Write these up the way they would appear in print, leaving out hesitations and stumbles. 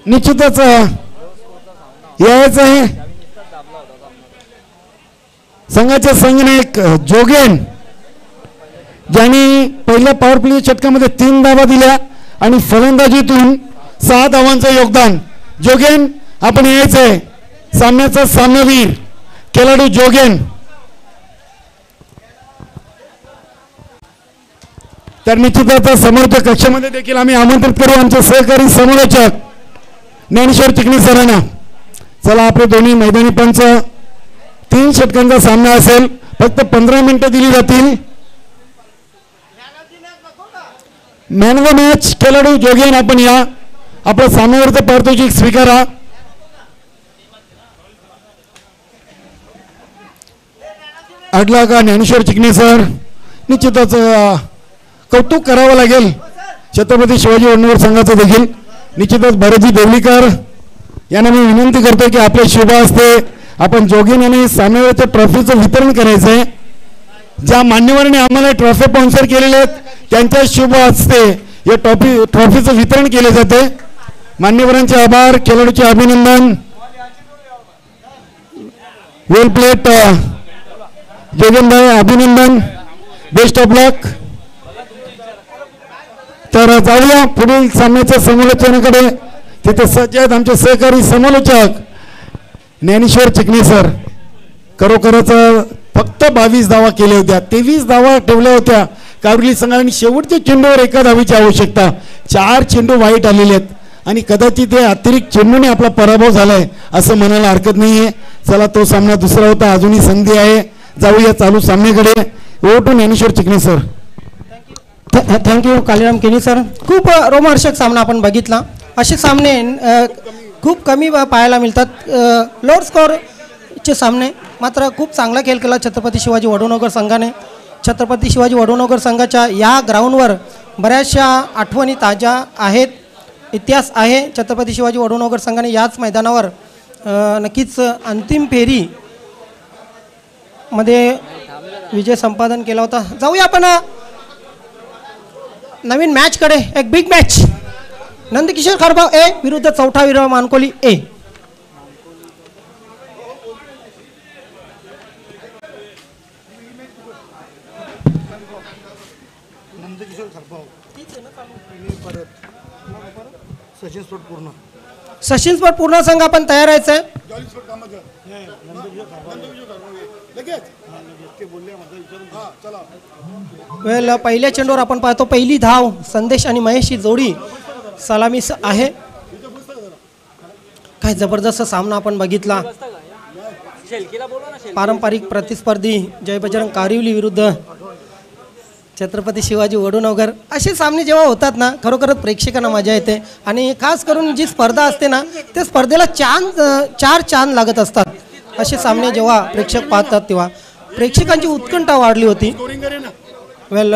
निश्चितच यायचं आहे संघाचे संघनायक जोगेन ज्यांनी पहिल्या पॉवर प्ले षटकामध्ये 3 धावा दिल्या आणि फलंदाजीतून 6 धावांचं योगदान. जोगेन आपण यायचंय सामन्याचा सामनावीर खेळाडू जोगेन. तर निश्चितच समोरच्या कक्षामध्ये देखील आम्ही आमंत्रित करू आमचे सहकारी समालोचक ज्ञानेश्वर चिकणे सरांना. चला आपले दोन्ही मैदानी पंच 3 षटकांचा सामना असेल. फक्त 15 मिनिटं दिली जातील. मॅन ऑफ द मॅच खेळाडू जोगेन आपण या आपल्या सामन्यावरचं पारितोषिक स्वीकारा. अडला का ज्ञानेश्वर चिकणे सर. निश्चितच कौतुक करावं लागेल छत्रपती शिवाजी वडनगर संघाचं देखील. निश्चितच भरतजी देवलीकर यांना मी विनंती करतो की आपल्या शुभ हस्ते आपण जोगेन यांनी सामन्यावरच्या ट्रॉफीचं वितरण करायचं आहे. ज्या मान्यवरांनी आम्हाला ट्रॉफी स्पॉन्सर केलेले आहेत त्यांच्या शुभ हस्ते या ट्रॉफीचं वितरण केले जाते. मान्यवरांचे आभार. खेळाडूचे अभिनंदन. वेल प्लेट जोगेन भाई अभिनंदन. बेस्ट ऑफ लक. तर जाऊया पुढील सामन्याच्या समालोचनाकडे. तिथे सज्ज आहेत आमचे सहकारी समालोचक ज्ञानेश्वर चिकणे सर. खरोखरच फक्त 22 धावा केल्या होत्या. 23 धावा ठेवल्या होत्या कावरली संघाने. शेवटच्या चेंडूवर एका धावीची आवश्यकता. 4 चेंडू वाईट आलेले आहेत आणि कदाचित हे अतिरिक्त चेंडूने आपला पराभव झालाय असं म्हणायला हरकत नाहीये. चला तो सामना दुसरा होता. अजूनही संधी आहे. जाऊया चालू सामन्याकडे. Over to Dnyaneshwar Chikane sir. Thank you Kaliram Keni sir. खूप रोमहर्षक सामना आपण बघितला. असे सामने खूप कमी पाहायला मिळतात. लोअर स्कोअरचे सामने. मात्र खूप चांगला खेळ केला छत्रपती शिवाजी वडनगर संघाने. छत्रपती शिवाजी वडनगर संघाच्या या ग्राउंडवर बऱ्याचशा आठवणी ताज्या आहेत. इतिहास आहे. छत्रपती शिवाजी वडनगर संघाने याच मैदानावर नक्कीच अंतिम फेरी मध्ये विजय संपादन केला होता. जाऊया आपण नवीन मॅचकडे. एक बिग मॅच. नंदकिशोर खरबाव ए विरुद्ध चौथा वीर मानकोली ए. नंदकिशोर खरबाव सचिन स्पोर्ट पूर्ण. सचिन स्पोर्ट पूर्ण संघ आपण तयार आहे. वेल पहिल्या चेंडूवर आपण पाहतो पहिली धाव संदेश आणि महेशची जोडी सलामीस आहे. काय जबरदस्त सामना आपण बघितला. पारंपरिक प्रतिस्पर्धी जय बजरंग कारिवली विरुद्ध छत्रपती शिवाजी वडनगर. असे सामने जेव्हा होतात ना खरोखरच प्रेक्षकांना मजा येते. आणि खास करून जी स्पर्धा असते ना त्या स्पर्धेला चार चांद लागत असतात. असे सामने जेव्हा प्रेक्षक पाहतात तेव्हा प्रेक्षकांची उत्कंठा वाढली होती. वेल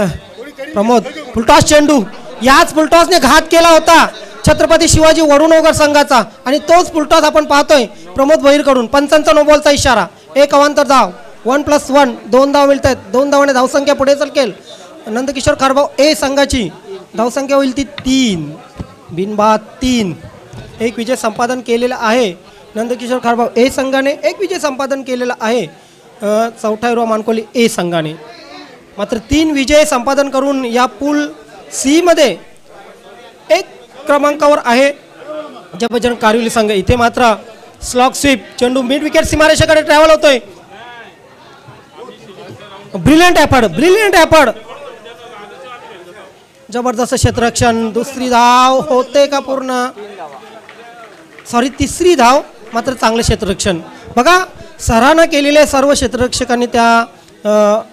प्रमोद फुलटॉस चेंडू. याच फुलटॉसने घात केला होता छत्रपती शिवाजी वडनगर संघाचा आणि तोच फुलटॉस आपण पाहतोय प्रमोद भैरकडून. पंचांचा नो बॉलचा इशारा. एक अवांतर धाव. 1+1 2 धाव मिळत आहेत. 2 धावाने धावसंख्या पुढे सरकेल. नंदकिशोर खरबाव ए संघाची धावसंख्या होईल ती 3 बिनबाद 3. एक विजय संपादन केलेला आहे नंदकिशोर खरबाव ए संघाने. एक विजय संपादन केलेला आहे चौथा वीर मानकोली ए संघाने. मात्र 3 विजय संपादन करून या पूल सी मध्ये 1 क्रमांकावर आहे जय बजरंग कारिवली संघ. इथे मात्र स्लॉग स्वीप चेंडू मिड विकेट सीमारेषेकडे ट्रॅव्हल होतोय. Brilliant effort. जबरदस्त क्षेत्ररक्षण. दुसरी धाव होते का पूर्ण. सॉरी तिसरी धाव. मात्र चांगले क्षेत्ररक्षण. बघा सराहना केलेल्या सर्व क्षेत्ररक्षकांनी त्या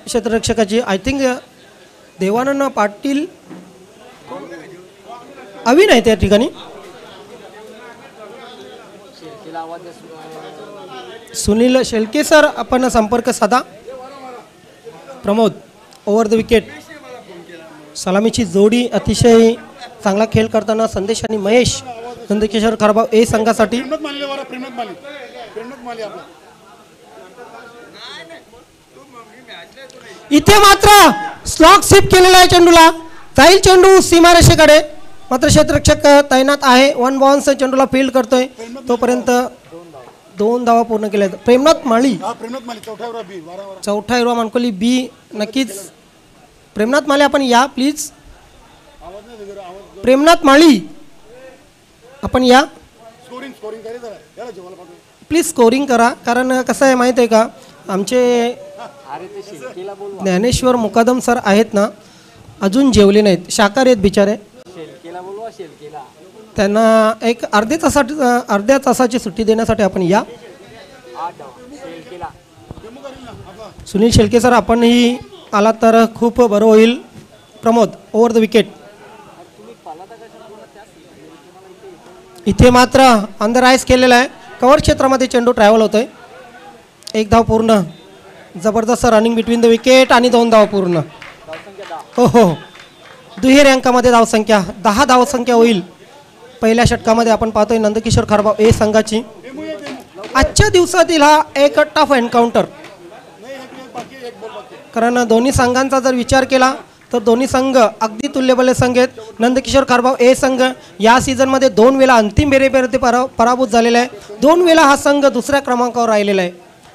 क्षेत्ररक्षकाची. आय थिंक देवानंद पाटील अविन आहे त्या ठिकाणी. सुनील शेळके सर आपण संपर्क साधा. Pramod over the wicket. सलामीची जोडी अतिशय चांगला खेळ करताना संदेश आणि महेश नंदकिशोर खरबाव ए संघासाठी. इथे मात्र स्लॉग स्वीप केलेला आहे चेंडूला. जाईल चेंडू सीमारेषेकडे. मात्र क्षेत्ररक्षक तैनात आहे. 1 बॉन्स चेंडूला फील्ड करतोय तोपर्यंत 2 धावा पूर्ण केल्या. प्रेमनाथ माळी चौथा हिरवा मानकोली बी. नक्कीच प्रेमनाथ माळी आपण या प्लीज. प्रेमनाथ माळी आपण या प्लीज. स्कोरिंग करा. कारण कसं आहे माहीत आहे का, आमचे ज्ञानेश्वर मुकादम सर आहेत ना, अजून जेवले नाहीत, शाकाहारी आहेत बिचारे. त्यांना एक अर्ध्या तासाची सुट्टी देण्यासाठी आपण या. सुनील शेळके सर आपणही आला तर खूप बरं होईल. Pramod over the wicket. इथे मात्र अंडर आयस केलेला आहे. कव्हर क्षेत्रामध्ये चेंडू ट्रॅव्हल होतोय. 1 धाव पूर्ण. जबरदस्त रनिंग बिटवीन द विकेट आणि 2 धाव पूर्ण. हो हो, दुहेरी अंकामध्ये धावसंख्या 10 धावसंख्या होईल. पहिल्या षटकामध्ये आपण पाहतोय नंदकिशोर खारबाव ए संघाची. आजच्या दिवसातील हा एक टफ एन्काउंटर. कारण दोन्ही संघांचा जर विचार केला तर दोन्ही संघ अगदी तुल्यबल संघ आहेत. नंदकिशोर खारबाव ए संघ या सीझनमध्ये 2 वेळा अंतिम फेरीमध्ये पराभूत झालेला आहे. 2 वेळा हा संघ दुसऱ्या क्रमांकावर राहिलेला आहे.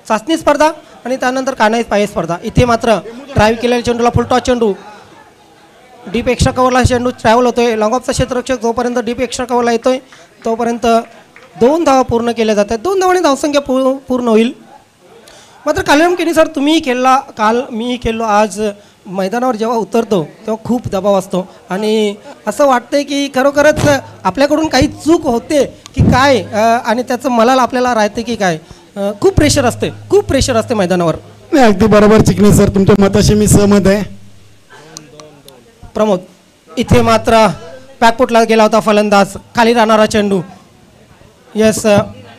चाचणी स्पर्धा आणि त्यानंतर कानाई पाय स्पर्धा. इथे मात्र ड्राईव्ह केलेल्या चेंडूला फुलटॉस चेंडू डीप एक्स्ट्रा कव्हरला चेंडू ट्रॅव्हल होतोय. लॉंग ऑफचा क्षेत्ररक्षक जोपर्यंत डीप एक्स्ट्रा कव्हरला येतोय तोपर्यंत 2 धावा पूर्ण केल्या जातात. 2 धावांनी धावसंख्या पूर्ण होईल. मात्र कालिराम केनी सर तुम्ही खेळला काल, मी खेळलो आज. मैदानावर जेव्हा उतरतो तेव्हा खूप दबाव असतो आणि असं वाटतंय की खरोखरच आपल्याकडून काही चूक होते की काय, आणि त्याचं मलाल आपल्याला राहते की काय. खूप प्रेशर असते मैदानावर. नाही, अगदी बरोबर चिकणे सर, तुमच्या मताशी मी सहमत आहे. प्रमोद इथे मात्र पॅकपुटला गेला होता फलंदाज. खाली राहणारा चेंडू. यस,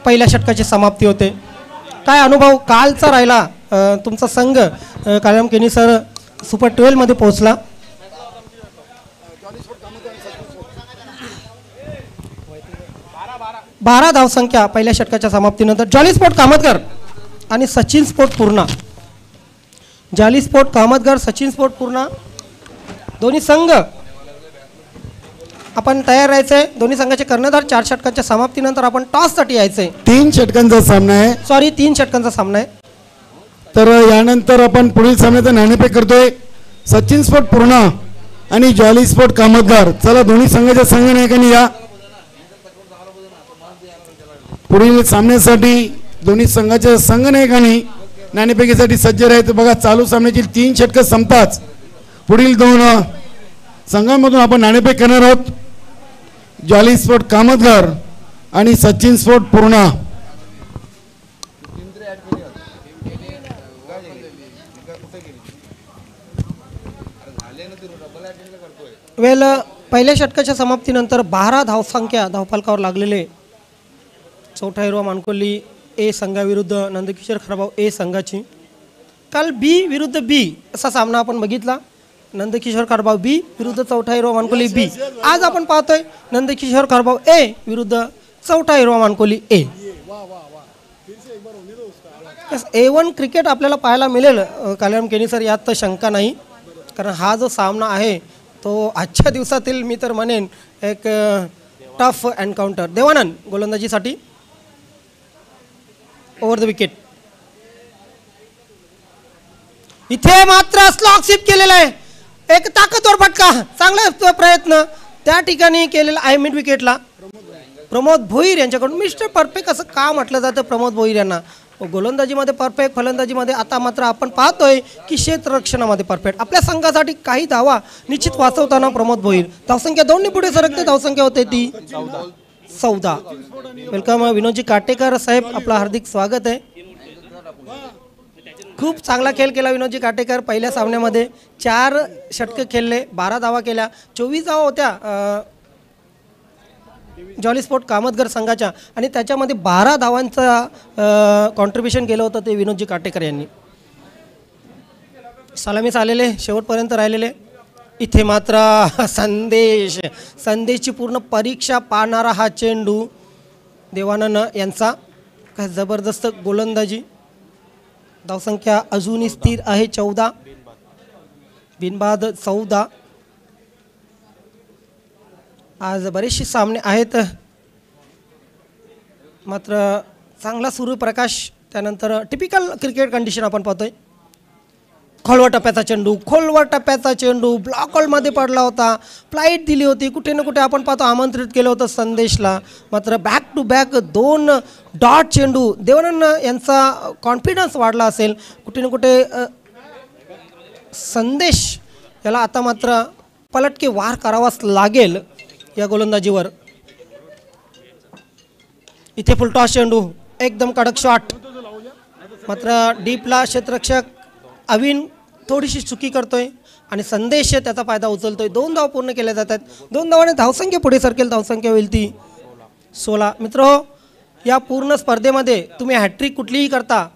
पहिल्या षटकाची समाप्ती होते. काय अनुभव कालचा राहिला तुमचा संघ? कालिराम केनी सर सुपर 12 मध्ये पोहोचला. बारा धावसंख्या पहिल्या षटकाच्या समाप्तीनंतर. जॉली स्पोर्ट कामतगर आणि Sachin Sport Purna. Jolly Sport Kamatgar, Sachin Sport Purna दोन्ही संघ आपण तयार राहायचंय. दोन्ही संघाचे कर्णधार. 4 षटकांच्या समाप्तीनंतर आपण टॉससाठी यायचंय. 3 षटकांचा सामना आहे. सॉरी, 3 षटकांचा सामना आहे. तर यानंतर आपण पुढील सामन्याचा नाणेफेक करतोय. सचिन स्पोर्ट पूर्णा आणि जॉली स्पोर्ट कामतगार. चला दोन्ही संघाच्या संघनायकांनी या. पुढील सामन्यासाठी दोन्ही संघाच्या संघनायकांनी नाणेफेकीसाठी सज्ज राहायचं. बघा, चालू सामन्याची 3 षटकं संपताच पुढील 2 संघांमधून आपण नाणेफेक करणार आहोत. जॉली स्पोर्ट कामतगार आणि सचिन स्पोर्ट पूर्णा. वेल पहिल्या षटकाच्या समाप्तीनंतर 12 धावसंख्या धावफलकावर लागलेले चौथा हिरवा मानकोली ए संघाविरुद्ध नंदकिशोर खारबाव ए संघाची. काल बी विरुद्ध बी असा सामना आपण बघितला. नंदकिशोर खारबाव बी विरुद्ध चौथा हिरवा मानकोली बी. आज आपण पाहतोय नंदकिशोर खारबाव ए विरुद्ध चौथा हिरवा मानकोली ए. A1 क्रिकेट आपल्याला पाहायला मिळेल कालिराम केनी सर, यात तर शंका नाही. कारण हा जो सामना आहे तो आजच्या दिवसातील मी तर म्हणेन एक टफ एन्काउंटर. देवानंद गोलंदाजीसाठी. Over the wicket. इथे मात्र स्लॉग स्वीप केलेला आहे. एक ताकदवर फटका. चांगला प्रयत्न त्या ठिकाणी केलेला आहे मिड विकेटला. प्रमोद भोईर यांच्याकडून. मिस्टर परफेक्ट असं का म्हटलं जातं प्रमोद भोईर यांना? गोलंदाजीमध्ये परफेक्ट, फलंदाजीमध्ये आता मात्र आपण पाहतोय की क्षेत्ररक्षणामध्ये परफेक्ट. आपल्या संघासाठी काही धावा निश्चित वाचवताना प्रमोद भोईर. धावसंख्या 2 ने पुढे सरकते. धावसंख्या होते ती 14. वेलकम विनोदजी काटेकर साहेब, आपलं हार्दिक स्वागत आहे. खूप चांगला खेळ केला विनोदजी काटेकर. पहिल्या सामन्यामध्ये 4 षटकं खेळले, 12 धावा केल्या. 24 धावा होत्या जॉली स्पोर्ट कामतगर संघाच्या आणि त्याच्यामध्ये 12 धावांचा कॉन्ट्रीब्युशन केलं होतं ते विनोदजी काटेकर यांनी. सलामीस आलेले, शेवटपर्यंत राहिलेले. इथे मात्र संदेशची पूर्ण परीक्षा पाहणारा हा चेंडू देवानंद यांचा. काय जबरदस्त गोलंदाजी. धावसंख्या अजूनही स्थिर आहे 14. बिनबाद 14. आज बरेचसे सामने आहेत, मात्र चांगला सूर्यप्रकाश, त्यानंतर टिपिकल क्रिकेट कंडिशन आपण पाहतोय. खोलवर टप्प्याचा चेंडू ब्लॉक होलमध्ये पडला होता, फ्लाईट दिली होती, कुठे ना कुठे आपण पाहतो आमंत्रित केलं होतं संदेशला, मात्र बॅक टू बॅक 2 डॉट चेंडू. देवानंद यांचा कॉन्फिडन्स वाढला असेल कुठे ना कुठे. संदेश याला आता मात्र पलटके वार करावाच लागेल या गोलंदाजीवर. इथे फुलटॉस चेंडू, एकदम कडक शॉट, मात्र डीपला क्षेत्ररक्षक अविन थोडीशी चुकी करतोय आणि संदेश त्याचा फायदा उचलतोय. 2 धाव पूर्ण केल्या जातात. 2 धावाने धावसंख्या पुढे सरकेल, धावसंख्या होईल ती 16. मित्र, या पूर्ण स्पर्धेमध्ये तुम्ही हॅट्रिक कुठलीही करता,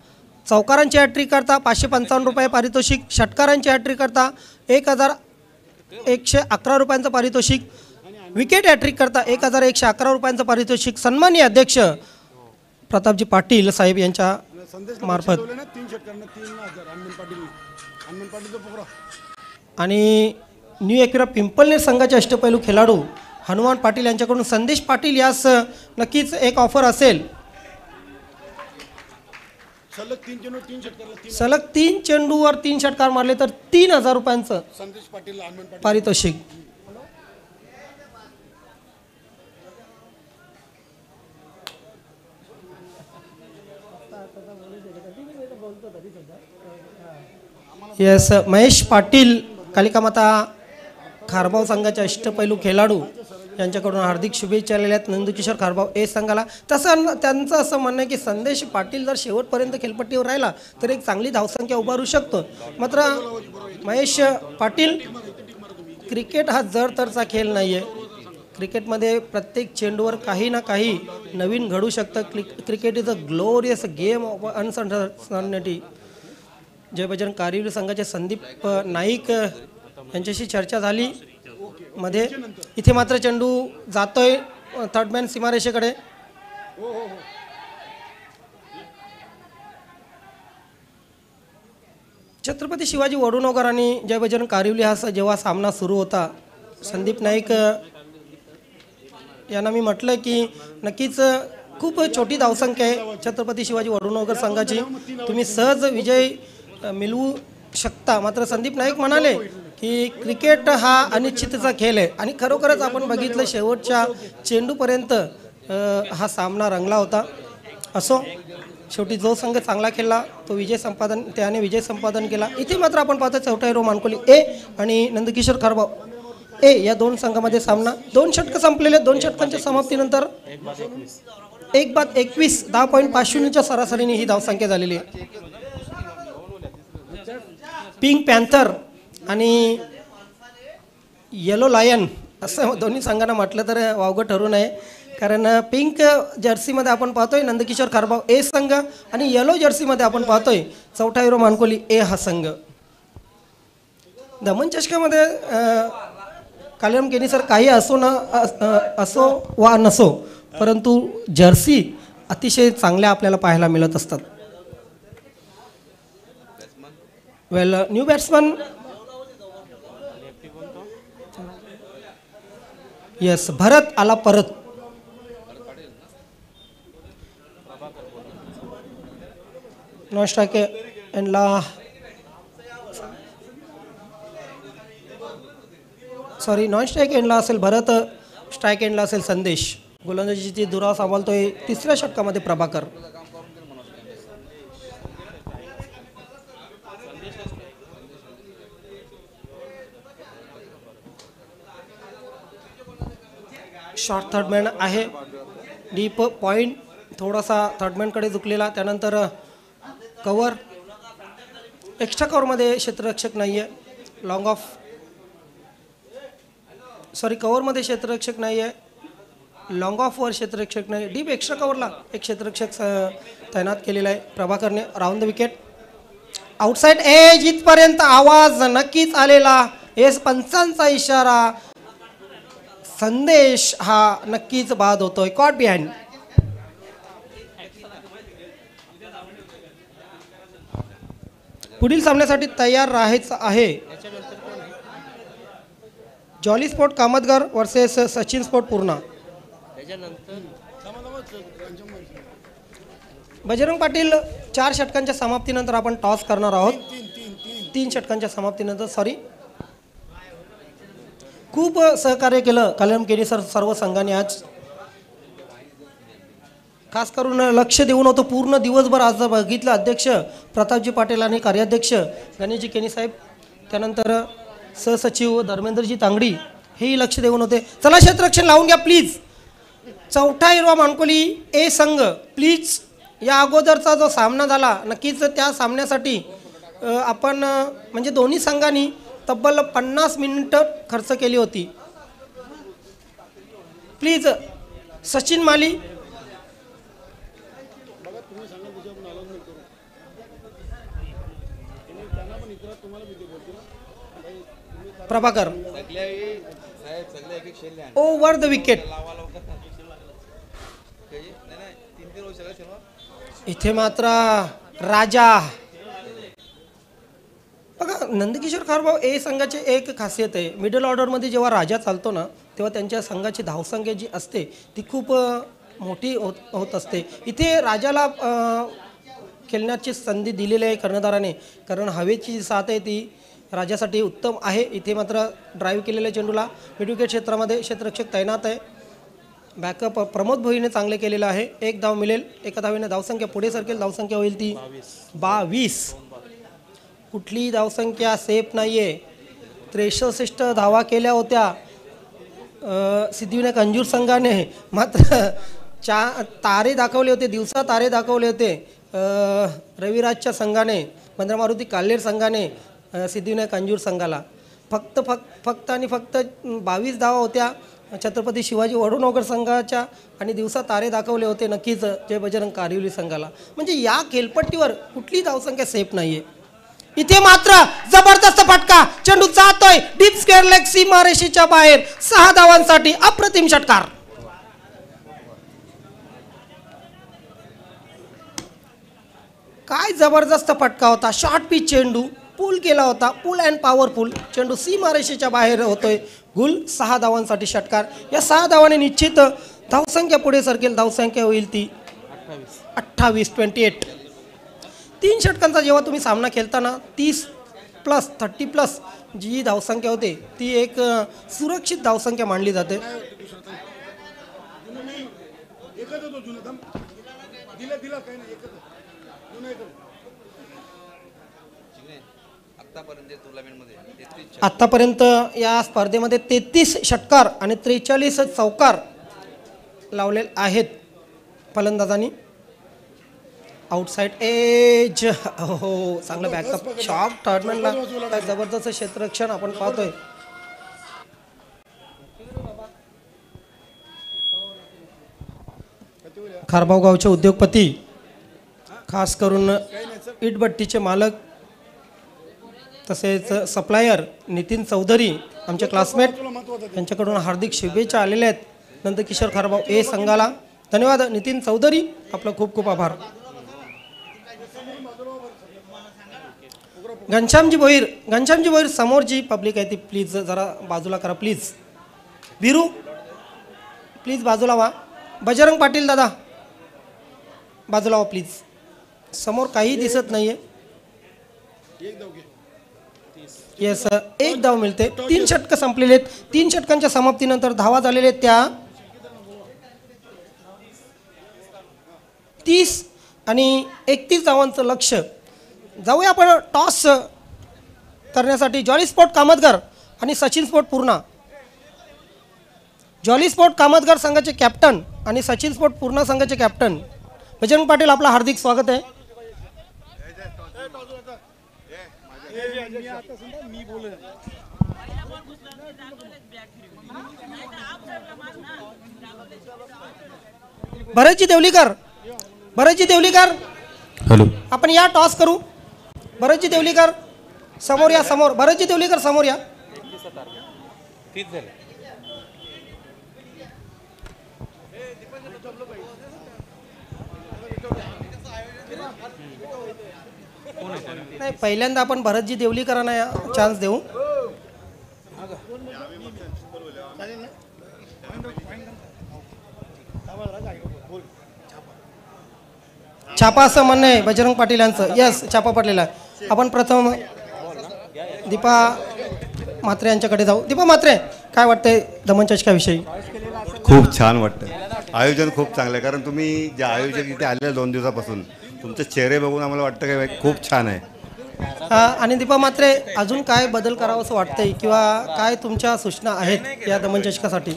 चौकारांची हॅट्रिक करता 555 रुपये पारितोषिक, षटकारांची हॅट्रिक करता 1111 रुपयांचं पारितोषिक, विकेट हॅट्रिक करता 1111 रुपयांचं पारितोषिक. सन्माननीय अध्यक्ष प्रतापजी पाटील साहेब यांच्या मार्फत आणि न्यू एकविरा पिंपलनेर संघाचे अष्टपैलू खेळाडू हनुमान पाटील यांच्याकडून संदेश पाटील यास नक्कीच एक ऑफर असेल. सलग 3 चेंडूवर 3 षटकार मारले तर 3000 रुपयांचं पारितोषिक. येस, महेश पाटील कालिकामाता खारबाव संघाचे अष्टपैलू खेळाडू यांच्याकडून हार्दिक शुभेच्छा आलेल्या आहेत नंदकिशोर खारबाव ए संघाला. तसं त्यांचं असं म्हणणं आहे की संदेश पाटील जर शेवटपर्यंत खेळपट्टीवर राहिला तर एक चांगली धावसंख्या उभारू शकतो. मात्र महेश पाटील, क्रिकेट हा जडतरचा खेळ नाही आहे. क्रिकेटमध्ये प्रत्येक चेंडूवर काही ना काही नवीन घडू शकतं. Cricket is a glorious game of uncertainty. Jai Bajrang Kariwali संघाचे संदीप नाईक यांच्याशी चर्चा झाली मध्ये. इथे मात्र चेंडू जातोय थर्डमॅन सीमारेषेकडे. छत्रपती शिवाजी वडुणोगर आणि जय बजरंग कारिवली हा जेव्हा सामना सुरू होता, संदीप नाईक यांना मी म्हटलं की नक्कीच खूप छोटी धावसंख्या आहे छत्रपती शिवाजी वडुणोगर संघाची, तुम्ही सहज विजय मिळवू शकता. मात्र संदीप नाईक म्हणाले की क्रिकेट हा अनिश्चितचा खेळ आहे आणि खरोखरच आपण बघितलं शेवटच्या चेंडूपर्यंत हा सामना रंगला होता. असो, शेवटी जो संघ चांगला खेळला तो त्याने विजय संपादन केला. इथे मात्र आपण पाहतो चौथा हिरो मानकोली ए आणि नंदकिशोर खारबाव ए या 2 संघामध्ये सामना. 2 षटकं संपलेले. 2 षटकांच्या समाप्तीनंतर 1/21 10.50च्या सरासरीने ही धावसंख्या झालेली आहे. पिंक पॅन्थर आणि येलो लायन असं दोन्ही संघांना म्हटलं तर वावगं ठरू नये, कारण पिंक जर्सीमध्ये आपण पाहतोय नंदकिशोर खारबाव ए संघ आणि येलो जर्सीमध्ये आपण पाहतोय चौथा हिरो मानकोली ए हा संघ. दमन चषकामध्ये कालिराम केनी सर काही असो वा नसो, परंतु जर्सी अतिशय चांगल्या आपल्याला पाहायला मिळत असतात. वेल, न्यू बॅट्समन येस, भरत आला परत. नॉन स्ट्राइक एंडला नॉन स्ट्राइक एंडला असेल भरत, स्ट्राइक एंडला असेल संदेश. गोलंदाजीची धुरा सांभाळतोय 3ऱ्या षटकामध्ये प्रभाकर. शॉर्ट थर्डमॅन आहे, डीप पॉईंट थोडासा थर्डमॅनकडे झुकलेला. त्यानंतर कवर, एक्स्ट्रा कवरमध्ये क्षेत्ररक्षक नाही आहे. लॉंग ऑफ कवरमध्ये क्षेत्ररक्षक नाही आहे, लॉंग ऑफवर क्षेत्ररक्षक नाही. डीप एक्स्ट्रा कवरला एक क्षेत्ररक्षक तैनात केलेला आहे प्रभाकरने. Round the wicket, outside edge इथपर्यंत आवाज नक्कीच आलेला. एस पंचांचा इशारा. संदेश हा नक्कीच बाद होतोय. Caught behind. पुढील सामन्यासाठी तयार राहायचं आहे. Jolly Sport Kamatgar versus Sachin Sport Purna. Bajrang Patil 4 षटकांच्या समाप्तीनंतर आपण टॉस करणार आहोत. 3 षटकांच्या समाप्तीनंतर सॉरी. खूप सहकार्य केलं कल्याण केनी सर सर्व संघाने आज. खास करून लक्ष देऊन होतं पूर्ण दिवसभर. आज बघितलं अध्यक्ष प्रतापजी पाटील आणि कार्याध्यक्ष गणेशजी केनी साहेब, त्यानंतर सहसचिव धर्मेंद्रजी तांगडी हेही लक्ष देऊन होते. चला क्षेत्ररक्षण लावून घ्या प्लीज. चौथा हिरवा मानकोली ए संघ प्लीज. या अगोदरचा जो सामना झाला नक्कीच त्या सामन्यासाठी आपण म्हणजे दोन्ही संघांनी तब्बल 50 मिनिटं खर्च केली होती. Please Sachin Mali, Prabhakar over the wicket. इथे मात्र राजा बघा. नंदकिशोर खारभाऊ ए संघाची एक खासियत आहे, मिडल ऑर्डरमध्ये जेव्हा राजा चालतो ना तेव्हा त्यांच्या संघाची धावसंख्या जी असते ती खूप मोठी होत असते. इथे राजाला खेळण्याची संधी दिलेली आहे कर्णधाराने, कारण हवेची जी साथ आहे ती राजासाठी उत्तम आहे. इथे मात्र ड्राईव्ह केलेल्या चेंडूला मिडविकेट क्षेत्रामध्ये क्षेत्ररक्षक तैनात आहे. बॅकअप प्रमोद भोईने चांगले केलेलं आहे. 1 धाव मिळेल. एका धावेने धावसंख्या पुढे सरकेल. धावसंख्या होईल ती 22. कुठलीही धावसंख्या सेफ नाही आहे. 63 धावा केल्या होत्या सिद्धिविनायक अंजूर संघाने, मात्र तारे दाखवले होते, दिवसा तारे दाखवले होते रविराजच्या संघाने, बंद्रा मारुती काल्हेर संघाने सिद्धिविनायक अंजूर संघाला. फक्त आणि फक्त 22 धावा होत्या छत्रपती शिवाजी वडोनगर संघाच्या आणि दिवसा तारे दाखवले होते नक्कीच जय बजरंग कारिवली संघाला. म्हणजे या खेळपट्टीवर कुठली धावसंख्या सेफ नाहीये. इथे मात्र जबरदस्त फटका, चेंडू जातोय डीप स्क्वेअर लेग सीमारेषेच्या बाहेर. 6 धावांसाठी अप्रतिम षटकार. काय जबरदस्त फटका होता. शॉर्ट पिच चेंडू पुल केला होता, पुल अँड पॉवरफुल चेंडू सीमारेषेच्या बाहेर होतोय. गुल 6 धावांसाठी षटकार. या 6 धावाने निश्चित धावसंख्या पुढे सरकेल. धावसंख्या होईल ती 28. 3 षटकांचा जेव्हा तुम्ही सामना खेळताना 30+30+ जी धावसंख्या होते ती एक सुरक्षित धावसंख्या मानली जाते. आतापर्यंत या स्पर्धेमध्ये 33 षटकार आणि 43 चौकार लावलेले आहेत फलंदाजांनी. आउटसाइड एज हो चांगलं बॅकअप शॉट टर्नमॅनला. जबरदस्त क्षेत्ररक्षण आपण पाहतोय. खारभाऊ गावचे उद्योगपती, खास करून इटभट्टीचे मालक तसेच सप्लायर नितीन चौधरी आमचे क्लासमेट, यांच्याकडून हार्दिक शुभेच्छा आलेल्या आहेत नंदकिशोर खारभाऊ ए संघाला. धन्यवाद नितीन चौधरी, आपलं खूप खूप आभार. घनश्यामजी भोईर समोर जी पब्लिक आहे ती प्लीज जरा बाजूला करा प्लीज. वीरू प्लीज बाजूला व्हा. बजरंग पाटील दादा बाजूला व्हा प्लीज. समोर काही दिसत नाहीये. येस 1 धाव मिळते. 3 षटकं संपलेले आहेत. 3 षटकांच्या समाप्तीनंतर धावा झालेल्या आहेत त्या 30 आणि 31 धावांचं लक्ष. जाऊया आपण टॉस करण्यासाठी. जॉली स्पोर्ट कामतगर आणि Sachin Sport Purna. Jolly Sport Kamatgar संघाचे कॅप्टन आणि सचिन स्पोर्ट पूर्णा संघाचे कॅप्टन बजरंग पाटील, आपलं हार्दिक स्वागत आहे. भरतजी देवलीकर हॅलो, आपण या टॉस करू. भरतजी देवलीकर समोर या. समोर भरतजी देवलीकर समोर या. नाही, पहिल्यांदा आपण भरतजी देवलीकरांना चान्स देऊ. छापा असं म्हणणं आहे बजरंग पाटील यांचं. यस, छापा पडलेला आहे. आपण प्रथम दीपा म्हात्रे यांच्याकडे जाऊ. दीपा म्हात्रे, काय वाटतंय दमन चषकाविषयी? खूप छान वाटतं. आयोजन खूप चांगलं आहे, कारण तुम्ही ज्या आयोजक इथे आलेल्या 2 दिवसापासून तुमचे चेहरे बघून आम्हाला वाटतं की खूप छान आहे. आणि दीपा म्हात्रे, अजून काय बदल करावं असं वाटतंय किंवा काय तुमच्या सूचना आहेत या दमन चषकासाठी?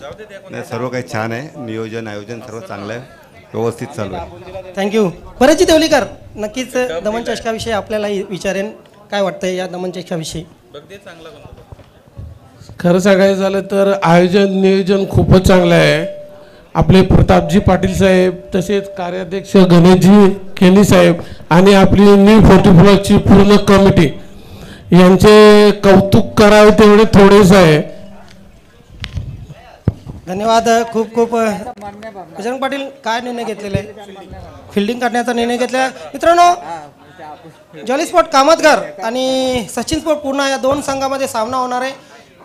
नाही, सर्व काही छान आहे. नियोजन आयोजन सर्व चांगलं आहे, व्यवस्थित चालू आहे. थँक्यू. बरेचजी देवलीकर, नक्कीच दमन चषकाविषयी आपल्याला विचारेन, काय वाटतंय या दमन चषकाविषयी? खरं सांगायचं झालं तर आयोजन नियोजन खूपच चांगलं आहे. आपले प्रतापजी पाटील साहेब, तसेच कार्याध्यक्ष गणेशजी केनी साहेब आणि आपली न्यू 44ची पूर्ण कमिटी यांचे कौतुक करावे तेवढे थोडेच आहे. धन्यवाद. खूप खूप. बजरंग पाटील, काय निर्णय घेतलेला आहे? फिल्डिंग करण्याचा निर्णय घेतला. मित्रांनो, जॉली स्पोर्ट कामतगर आणि सचिन स्पोर्ट पूर्णा या 2 संघामध्ये सामना होणार आहे.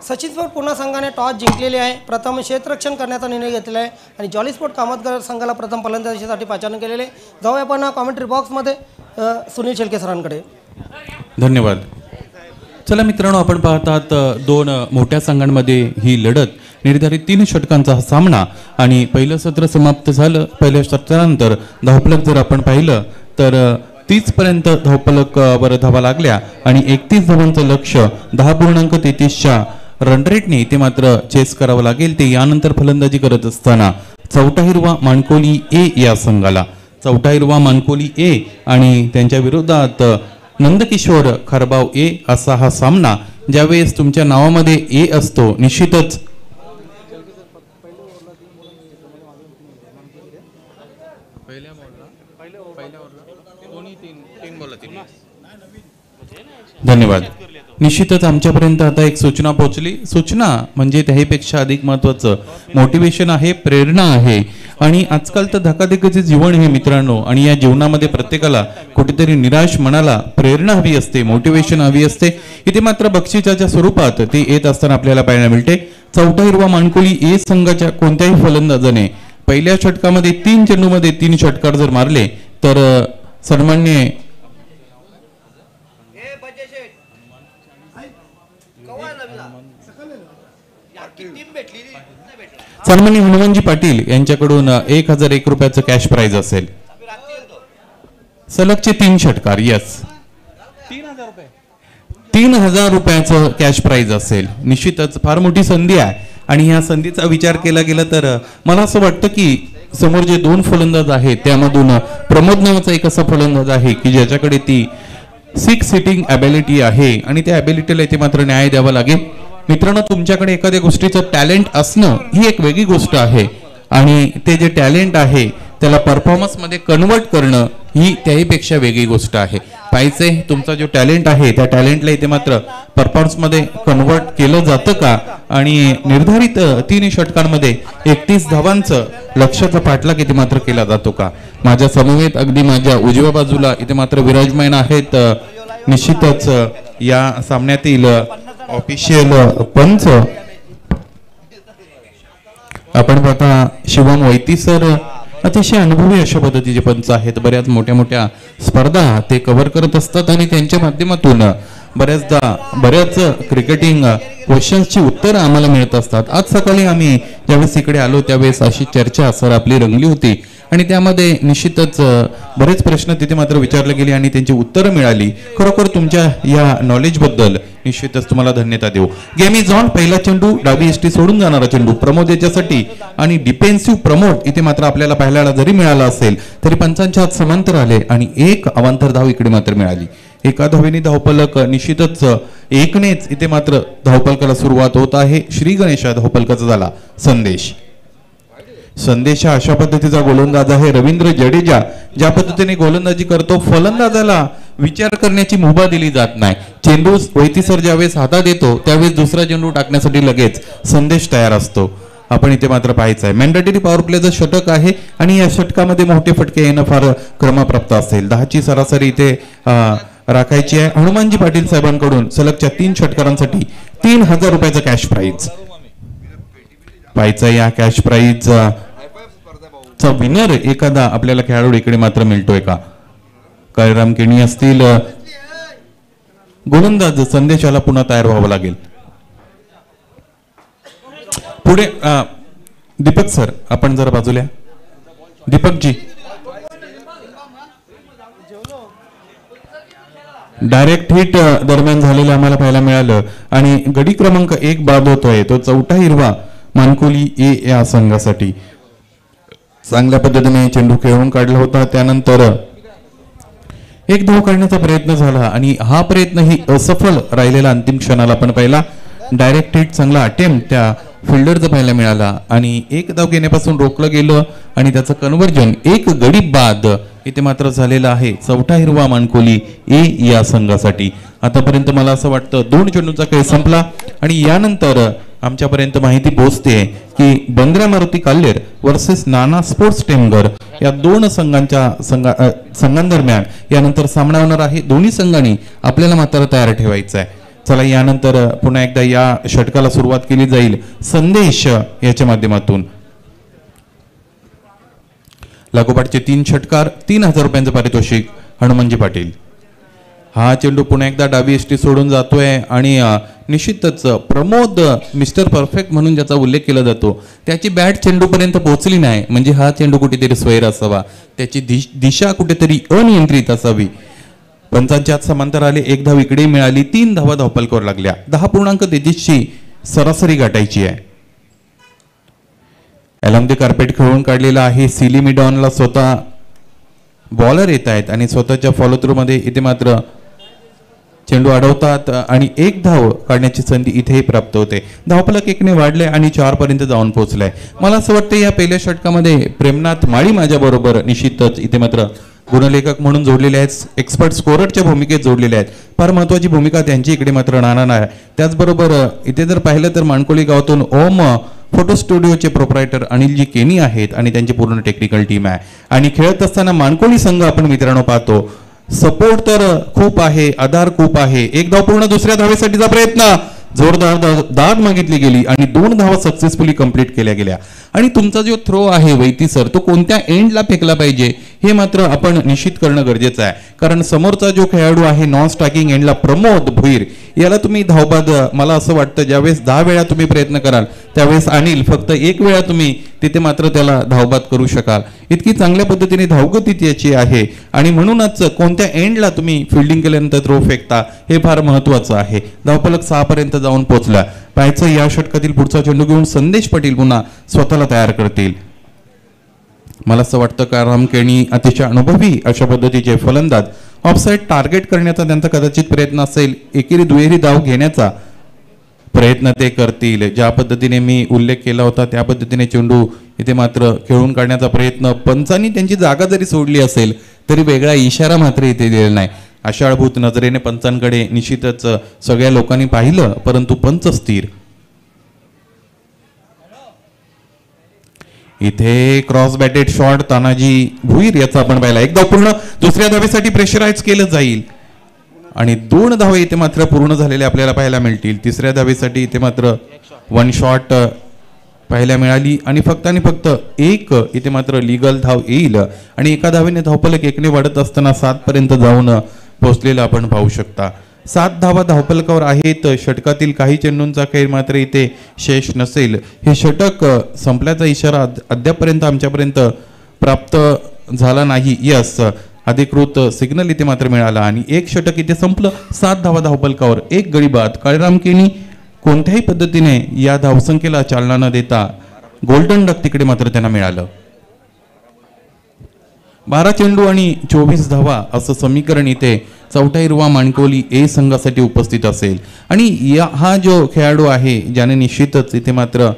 सचिन स्पोर्ट पूर्णा संघाने टॉस जिंकलेले आहे, प्रथम क्षेत्ररक्षण करण्याचा निर्णय घेतलेला आहे आणि जॉली स्पोर्ट कामतगर संघाला प्रथम फलंदाजीसाठी पाचारण केलेले. जाऊया आपण कॉमेंट्री बॉक्समध्ये सुनील शेळके सरांकडे. धन्यवाद. चला मित्रांनो, आपण पाहतात 2 मोठ्या संघांमध्ये ही लढत. निर्धारित 3 षटकांचा हा सामना आणि पहिलं सत्र समाप्त झालं. पहिल्या सत्रानंतर धावफलक जर आपण पाहिलं तर 30 पर्यंत धावफलक वर धावा लागल्या आणि 31 धावांचं लक्ष्य 10.33च्या रन रेटने ते मात्र चेस करावं लागेल. ते यानंतर फलंदाजी करत असताना चौथा हिरवा मानकोली ए या संघाला, चौथा हिरवा मानकोली ए आणि त्यांच्या विरोधात नंदकिशोर खरबाव ए असा हा सामना. ज्यावेळेस तुमच्या नावामध्ये ए असतो, निश्चितच धन्यवाद. निश्चितच आमच्यापर्यंत आता एक सूचना पोहोचली. सूचना म्हणजे त्याहीपेक्षा अधिक महत्त्वाचं मोटिवेशन आहे, प्रेरणा आहे. आणि आजकाल तर धकाधकीचे जीवन हे मित्रांनो, आणि या जीवनामध्ये प्रत्येकाला कुठेतरी निराश मनाला प्रेरणा हवी असते, मोटिवेशन हवी असते. इथे मात्र बक्षिसाच्या स्वरूपात ते येत असताना आपल्याला पाहायला मिळते. चौथा हिरवा मानकोली ए संघाच्या कोणत्याही फलंदाजाने पहिल्या षटकामध्ये 3 चेंडूमध्ये 3 षटकार जर मारले तर सन्मान्य हनुमानजी पाटील यांच्याकडून 1001 रुपयाचं कॅश प्राइज असेल. सलगचे 3 षटकार. यस, 3000 रुपयाचं कॅश प्राइज असेल. निश्चितच फार मोठी संधी आहे आणि या संधीचा विचार केला गेला तर मला असं वाटतं की समोर जे 2 फलंदाज आहेत त्यामधून प्रमोद नावाचा एक असा फलंदाज आहे की ज्याच्याकडे ती 6 सिटिंग ॲबिलिटी आहे आणि त्या ॲबिलिटीला इथे मात्र न्याय द्यावा लागेल. मित्रांनो, तुमच्याकडे एखाद्या गोष्टीचं टॅलेंट असणं ही एक वेगळी गोष्ट आहे आणि ते जे टॅलेंट आहे त्याला परफॉर्मन्समध्ये कन्वर्ट करणं ही त्याहीपेक्षा वेगळी गोष्ट आहे. पाहिजे तुमचा जो टॅलेंट आहे त्या टॅलेंटला इथे मात्र परफॉर्मन्समध्ये कन्वर्ट केलं जातं का आणि निर्धारित 3 षटकांमध्ये 31 धावांचं लक्ष्याचा पाठलाग इथे मात्र केला जातो का? माझ्या समवेत अगदी माझ्या उजव्या बाजूला इथे मात्र विराजमान आहेत निश्चितच या सामन्यातील ऑफिशियल पंच. आपण पाहता शिवम वैती सर अतिशय अनुभवी अशा पद्धतीचे पंच आहेत. बऱ्याच मोठ्या मोठ्या स्पर्धा ते कव्हर करत असतात आणि त्यांच्या माध्यमातून बऱ्याच क्रिकेटिंग क्वेश्चन्सची उत्तरं आम्हाला मिळत असतात. आज सकाळी आम्ही ज्यावेळेस इकडे आलो त्यावेळेस अशी चर्चा सर आपली रंगली होती आणि त्यामध्ये निश्चितच बरेच प्रश्न तिथे मात्र विचारले गेले आणि त्यांची उत्तरं मिळाली. खरोखर तुमच्या या नॉलेजबद्दल निश्चितच तुम्हाला धन्यवाद देऊ. Game is on. पहिला चेंडू डावी एसटी सोडून जाणारा चेंडू प्रमोद याच्यासाठी आणि डिफेन्सिव्ह प्रमोद इथे मात्र आपल्याला पाहायला जरी मिळाला असेल तरी पंचांच्या हात समांतर आले आणि 1 अवांतर धाव इकडे मात्र मिळाली. एका धावेने धावफलक निश्चितच 1नेच इथे मात्र धावफलकाला सुरुवात होत आहे. श्री गणेशा धावफलकाचा झाला संदेश. संदेश हा अशा पद्धतीचा गोलंदाज आहे. रवींद्र जडेजा ज्या पद्धतीने गोलंदाजी करतो फलंदाजाला विचार करण्याची मुभा दिली जात नाही. चेंडू वैती सर ज्यावेळेस हातात येतो त्यावेळेस दुसरा चेंडू टाकण्यासाठी लगेच संदेश तयार असतो. आपण इथे मात्र पाहायचं आहे मॅन्डेटरी पॉवर प्लेचं षटक आहे आणि या षटकामध्ये मोठे फटके येणं फार क्रमप्राप्त असेल. 10ची सरासरी इथे राखायची आहे. हनुमानजी पाटील साहेबांकडून सलगच्या 3 षटकारांसाठी 3000 रुपयाचं कॅश प्राइज पाहायचं. या कॅश प्राइज चा विनर एखादा आपल्याला खेळाडू इकडे मात्र मिळतोय का? काळीराम केणी असतील. गोलंदाज संदेशाला पुन्हा तयार व्हावं लागेल. पुढे दीपक सर, आपण जरा बाजूला. दीपकजी, डायरेक्ट हिट दरम्यान झालेलं आम्हाला पाहायला मिळालं आणि गडी क्रमांक 1 बाद होतोय तो चौथा हिरवा मानकोली ए या संघासाठी. चांगल्या पद्धतीने चेंडू खेळून काढला होता. त्यानंतर एक धाव काढण्याचा प्रयत्न झाला आणि हा प्रयत्नही असफल राहिलेला अंतिम क्षणाला आपण पाहिला. डायरेक्ट हिट चांगला अटेम्प्ट त्या फिल्डरचा पाहायला मिळाला आणि एक धाव घेण्यापासून रोखलं गेलं आणि त्याचं कन्व्हर्जन एक गडी बाद इथे मात्र झालेलं आहे. चौथा हिरवा मानकोली ए या संघासाठी. आतापर्यंत मला असं वाटतं 2 चेंडूचा खेळ संपला आणि यानंतर आमच्यापर्यंत माहिती पोहोचते की बंद्रा मारुती काल्लेर वर्सेस नाना स्पोर्ट्स टेमघर या 2 संघांदरम्यान यानंतर सामना होणार आहे. दोन्ही संघांनी आपल्याला मात्र तयार ठेवायचं आहे. चला, यानंतर पुन्हा एकदा या षटकाला सुरुवात केली जाईल संदेश याच्या माध्यमातून. लागोपाठचे 3 षटकार, 3000 रुपयांचं पारितोषिक हनुमानजी पाटील. हा चेंडू पुन्हा एकदा डावी एसटी सोडून जातोय आणि निश्चितच प्रमोद मिस्टर परफेक्ट म्हणून ज्याचा उल्लेख केला जातो त्याची बॅट चेंडूपर्यंत पोहोचली नाही म्हणजे हा चेंडू कुठेतरी स्वैर असावा, त्याची दिशा कुठेतरी अनियंत्रित असावी. पंचांच्या हात समांतर आले. 1 धाव इकडे मिळाली. 3 धावा धावपलकावर लागल्या. 10.33ची सरासरी गाठायची आहे. अलाम द कार्पेट खेळून काढलेला आहे. सिली मिडॉनला स्वतः बॉलर येत आहेत आणि स्वतःच्या फॉलो थ्रू मध्ये इथे मात्र चेंडू अडवतात आणि 1 धाव काढण्याची संधी इथेही प्राप्त होते. धावफलक 1ने वाढले आणि 4 पर्यंत जाऊन पोहोचलाय. मला असं वाटतं या पहिल्या षटकामध्ये प्रेमनाथ माळी माझ्या बरोबर निश्चितच इथे मात्र गुणलेखक म्हणून जोडलेले आहेत. एक्सपर्ट स्कोररच्या भूमिकेत जोडलेले आहेत. फार महत्वाची भूमिका त्यांची इकडे मात्र नाना आहे. त्याचबरोबर इथे जर पाहिलं तर मानकोली गावातून ओम फोटो स्टुडिओचे प्रोप्रायटर अनिलजी केनी आहेत आणि त्यांची पूर्ण टेक्निकल टीम आहे. आणि खेळत असताना मानकोली संघ आपण मित्रांनो पाहतो सपोर्ट तर खूप आहे, आधार खूप आहे. 1 धाव पूर्ण. दुसऱ्या धावेसाठीचा प्रयत्न, जोरदार दाद मागितली गेली आणि 2 धावा सक्सेसफुली कंप्लीट केल्या गेल्या. आणि तुमचा जो थ्रो आहे वैती सर तो कोणत्या एंडला फेकला पाहिजे हे मात्र आपण निश्चित करणं गरजेचं आहे. कारण समोरचा जो खेळाडू आहे नॉन स्ट्रायकिंग एंडला प्रमोद भुईर याला तुम्ही धावबाद मला असं वाटतं ज्यावेळेस 10 वेळा तुम्ही प्रयत्न कराल त्यावेळेस अनिल फक्त 1 वेळा तुम्ही तिथे मात्र त्याला धावबाद करू शकाल. इतकी चांगल्या पद्धतीने धावगती त्याची आहे आणि म्हणूनच कोणत्या एंडला तुम्ही फिल्डिंग केल्यानंतर थ्रो फेकता हे फार महत्वाचं आहे. धावफलक 6 पर्यंत जाऊन पोहोचला. पाहायचं या षटकातील पुढचा चेंडू घेऊन संदेश पाटील पुन्हा स्वतःला तयार करतील. मला असं वाटतं का राम केणी अतिशय अनुभवी अशा पद्धतीचे फलंदाज ऑफसाईड टार्गेट करण्याचा त्यांचा कदाचित प्रयत्न असेल. एकेरी दुहेरी धाव घेण्याचा प्रयत्न ते करतील. ज्या पद्धतीने मी उल्लेख केला होता त्या पद्धतीने चेंडू इथे मात्र खेळून काढण्याचा प्रयत्न. पंचांनी त्यांची जागा जरी सोडली असेल तरी वेगळा इशारा मात्र इथे दिलेला नाही. आशाळभूत नजरेने पंचांकडे निश्चितच सगळ्या लोकांनी पाहिलं परंतु पंच स्थिर. इथे cross batted shot Tanaji Bhuir याचा आपण पाहिला. 1 धाव पूर्ण. दुसऱ्या धावेसाठी प्रेशराईज केलं जाईल आणि 2 धावे इथे मात्र पूर्ण झालेले आपल्याला पाहायला मिळतील. तिसऱ्या धावेसाठी इथे मात्र 1 शॉट पाहायला मिळाली आणि फक्त 1 इथे मात्र लीगल धाव येईल आणि एका धावेने धावफलक 1ने वाढत असताना 7 पर्यंत जाऊन पोहोचलेलं आपण पाहू शकता. 7 धावा धावफलकावर आहेत. षटकातील काही चेंडूंचा खेळ मात्र इथे शेष नसेल. हे षटक संपल्याचा इशारा अद्यापर्यंत आमच्यापर्यंत प्राप्त झाला नाही. यस, अधिकृत सिग्नल इथे मात्र मिळाला आणि 1 षटक इथे संपलं. 7 धावा धावफलकावर 1 गडी बाद. काळीराम केणी कोणत्याही पद्धतीने या धावसंख्येला चालना न देता गोल्डन डक तिकडे मात्र त्यांना मिळालं. 12 चेंडू आणि 24 धावा असं समीकरण इथे चौथा हिरवा मानकोली ए संघासाठी उपस्थित असेल. आणि हा जो खेळाडू आहे ज्याने निश्चितच इथे मात्र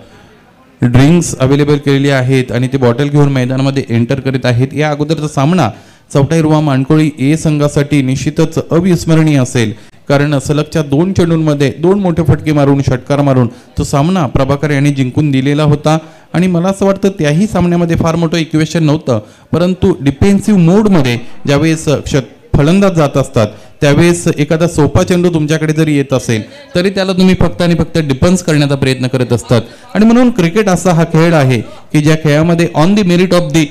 ड्रिंक्स अवेलेबल केलेली आहेत आणि ते बॉटल घेऊन मैदानामध्ये एंटर करीत आहेत. या अगोदरचा सामना चौथा हिरवा मानकोली ए संघासाठी निश्चितच अविस्मरणीय असेल. कारण सलगच्या 2 चेंडूंमध्ये 2 मोठे फटके मारून षटकार मारून तो सामना प्रभाकर यांनी जिंकून दिलेला होता. आणि मला असं वाटतं त्याही सामन्यामध्ये फार मोठं इक्वेशन नव्हतं परंतु डिफेन्सिव्ह मोडमध्ये ज्यावेळेस फलंदाज जात असतात त्यावेळेस एखादा सोपा चेंडू तुमच्याकडे जरी येत असेल तरी त्याला तुम्ही फक्त आणि फक्त डिफेन्स करण्याचा प्रयत्न करत असतात. आणि म्हणून क्रिकेट असा हा खेळ आहे की ज्या खेळामध्ये on the merit of the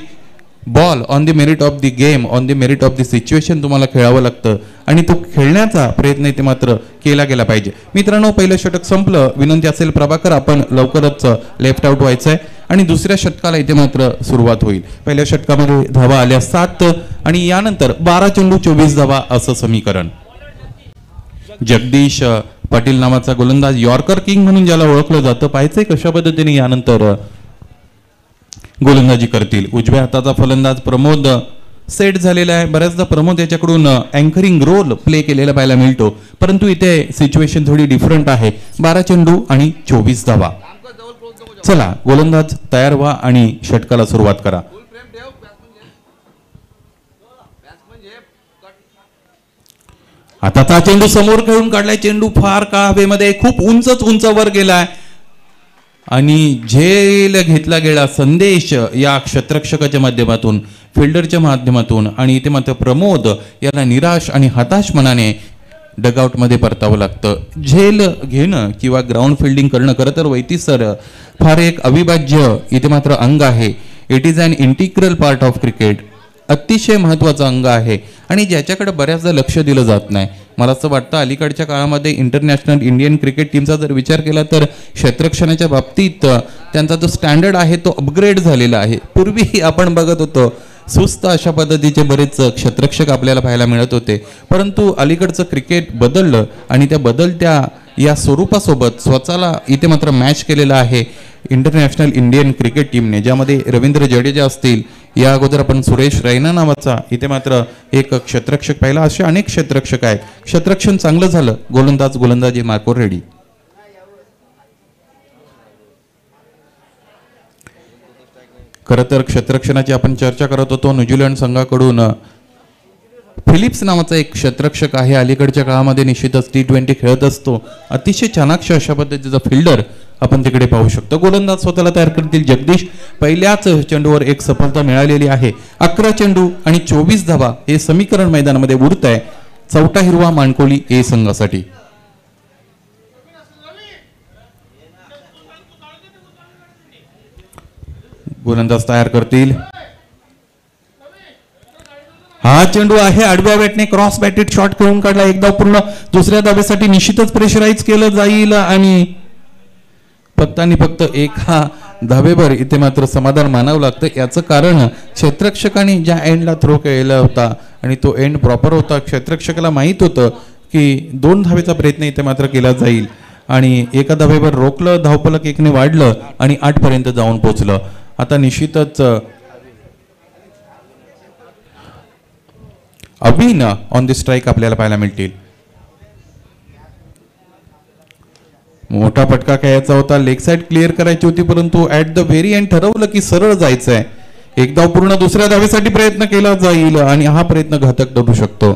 ball on the merit of the game, on the merit of the situation तुम्हाला खेळावं लागतं आणि तो खेळण्याचा प्रयत्न इथे मात्र केला गेला पाहिजे. मित्रांनो, पहिलं षटक संपलं. विनंती असेल प्रभाकर, आपण लवकरच लेफ्ट आउट व्हायचं आहे आणि दुसऱ्या षटकाला इथे मात्र सुरुवात होईल. पहिल्या षटकामध्ये धावा आल्या 7 आणि यानंतर 12 चेंडू 24 धावा असं समीकरण. जगदीश पाटील नावाचा गोलंदाज, यॉर्कर किंग म्हणून ज्याला ओळखलं जातं, पाहायचंय कशा पद्धतीने यानंतर गोलंदाजी करतील. उजव्या हाताचा फलंदाज प्रमोद सेट झालेला आहे. बऱ्याचदा प्रमोद याच्याकडून अँकरिंग रोल प्ले केलेला पाहायला मिळतो, परंतु इथे सिच्युएशन थोडी डिफरंट आहे. 12 चेंडू आणि 24 धावा. चला, गोलंदाज तयार व्हा आणि षटकाला सुरुवात करा. आता चेंडू समोर खेळून काढलाय. चेंडू फार का हवेमध्ये खूप उंच वर गेलाय आणि झेल घेतला गेला संदेश या क्षेत्ररक्षकाच्या माध्यमातून, फिल्डरच्या माध्यमातून आणि इथे मात्र प्रमोद याला निराश आणि हताश मनाने डगआउटमध्ये परतावं लागतं. झेल घेणं किंवा ग्राउंड फिल्डिंग करणं खरं तर वैती सर फार एक अविभाज्य इथे मात्र अंग आहे. It is an integral part of cricket. अतिशय महत्त्वाचं अंग आहे आणि ज्याच्याकडे बऱ्याचदा लक्ष दिलं जात नाही. मला असं वाटतं अलीकडच्या काळामध्ये इंटरनॅशनल इंडियन क्रिकेट टीमचा जर विचार केला तर क्षेत्ररक्षणाच्या बाबतीत त्यांचा जो स्टँडर्ड आहे तो अपग्रेड झालेला आहे. पूर्वी आपण बघत होतो सुस्त अशा पद्धतीचे बरेच क्षेत्ररक्षक आपल्याला पाहायला मिळत होते, परंतु अलीकडचं क्रिकेट बदललं आणि त्या बदलत्या या स्वरूपासोबत स्वतःला इथे मात्र मॅच केलेला आहे इंटरनॅशनल इंडियन क्रिकेट टीमने, ज्यामध्ये रवींद्र जडेजा असतील, या अगोदर आपण सुरेश रैना नावाचा इथे मात्र एक क्षेत्ररक्षक पाहिला. असे अनेक क्षेत्ररक्षक आहेत. क्षेत्ररक्षण चांगलं झालं. गोलंदाजी मार्को रेडी. खरं तर क्षेत्ररक्षणाची आपण चर्चा करत होतो. न्यूझीलंड संघाकडून फिलिप्स नावाचा एक क्षेत्ररक्षक आहे. अलीकडच्या काळामध्ये निश्चितच T20 खेळत असतो. अतिशय चाणाक्ष अशा पद्धतीचा फिल्डर आपण तिकडे पाहू शकतो. गोलंदाज स्वतःला तयार करतील जगदीश. पहिल्याच चेंडूवर एक सफलता मिळालेली आहे. 11 चेंडू आणि 24 धावा हे समीकरण मैदानामध्ये उडत आहे. चौथा हिरवा माणकोली ए संघासाठी. गोलंदाज तयार करतील. हा चेंडू आहे आडव्या बॅटने क्रॉस बॅटेड शॉट खेळून काढला. एक धाव पूर्ण. दुसऱ्या धावेसाठी निश्चितच प्रेशराईज केलं जाईल आणि फक्त आणि फक्त एका धावेवर इथे मात्र समाधान मानावं लागतं. याचं कारण क्षेत्ररक्षकाने ज्या एंडला थ्रो केलेला होता आणि तो एंड प्रॉपर होता. क्षेत्ररक्षकाला माहीत होतं की 2 धावेचा प्रयत्न इथे मात्र केला जाईल आणि एका धावेवर रोखलं. धावफलक 1ने वाढलं आणि 8 पर्यंत जाऊन पोहोचलं. आता निश्चितच अविन ऑन द स्ट्राईक आपल्याला पाहायला मिळतील. मोठा फटका खेळायचा होता. लेग साईड क्लिअर करायची होती, परंतु ऍट द व्हेरी एंड ठरवलं की सरळ जायचं आहे. एक धाव पूर्ण. दुसऱ्या धावेसाठी प्रयत्न केला जाईल आणि हा प्रयत्न घातक ठरू शकतो.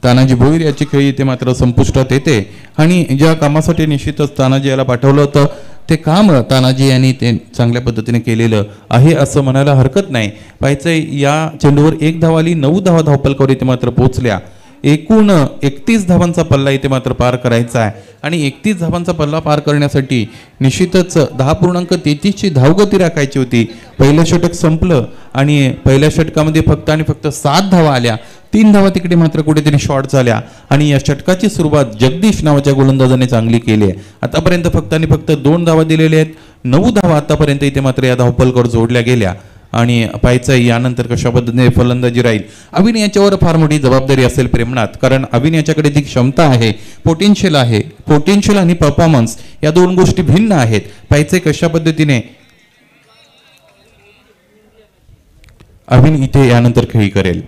तानाजी भोईर याची खेळी इथे मात्र संपुष्टात येते आणि ज्या कामासाठी निश्चितच तानाजी याला पाठवलं होतं ते काम तानाजी यांनी ते चांगल्या पद्धतीने केलेलं आहे असं म्हणायला हरकत नाही. पाहायचंय या चेंडूवर 1 धाव आली. 9 धावा धावपलकावर इथे मात्र पोहोचल्या. एकूण 31 धावांचा पल्ला इथे मात्र पार करायचा आहे आणि 31 धावांचा पल्ला पार करण्यासाठी निश्चितच 10.33 ची धावगती राखायची होती. पहिलं षटक संपलं आणि पहिल्या षटकामध्ये फक्त आणि फक्त 7 धावा आल्या. 3 धावा तिकडे मात्र कुठेतरी शॉर्ट झाल्या आणि या षटकाची सुरुवात जगदीश नावाच्या गोलंदाजाने चांगली केली आहे. आतापर्यंत फक्त आणि फक्त 2 धावा दिलेल्या आहेत. 9 धावा आतापर्यंत इथे मात्र या धावपलकावर जोडल्या गेल्या आणि पाहायचं यानंतर कशा पद्धतीने फलंदाजी राहील. अविन याच्यावर फार मोठी जबाबदारी असेल प्रेमनाथ, कारण अविन याच्याकडे ती क्षमता आहे, पोटेन्शियल आहे. पोटेन्शियल आणि परफॉर्मन्स या 2 गोष्टी भिन्न आहेत. पाहायचंय कशा पद्धतीने अविन इथे यानंतर खेळी करेल.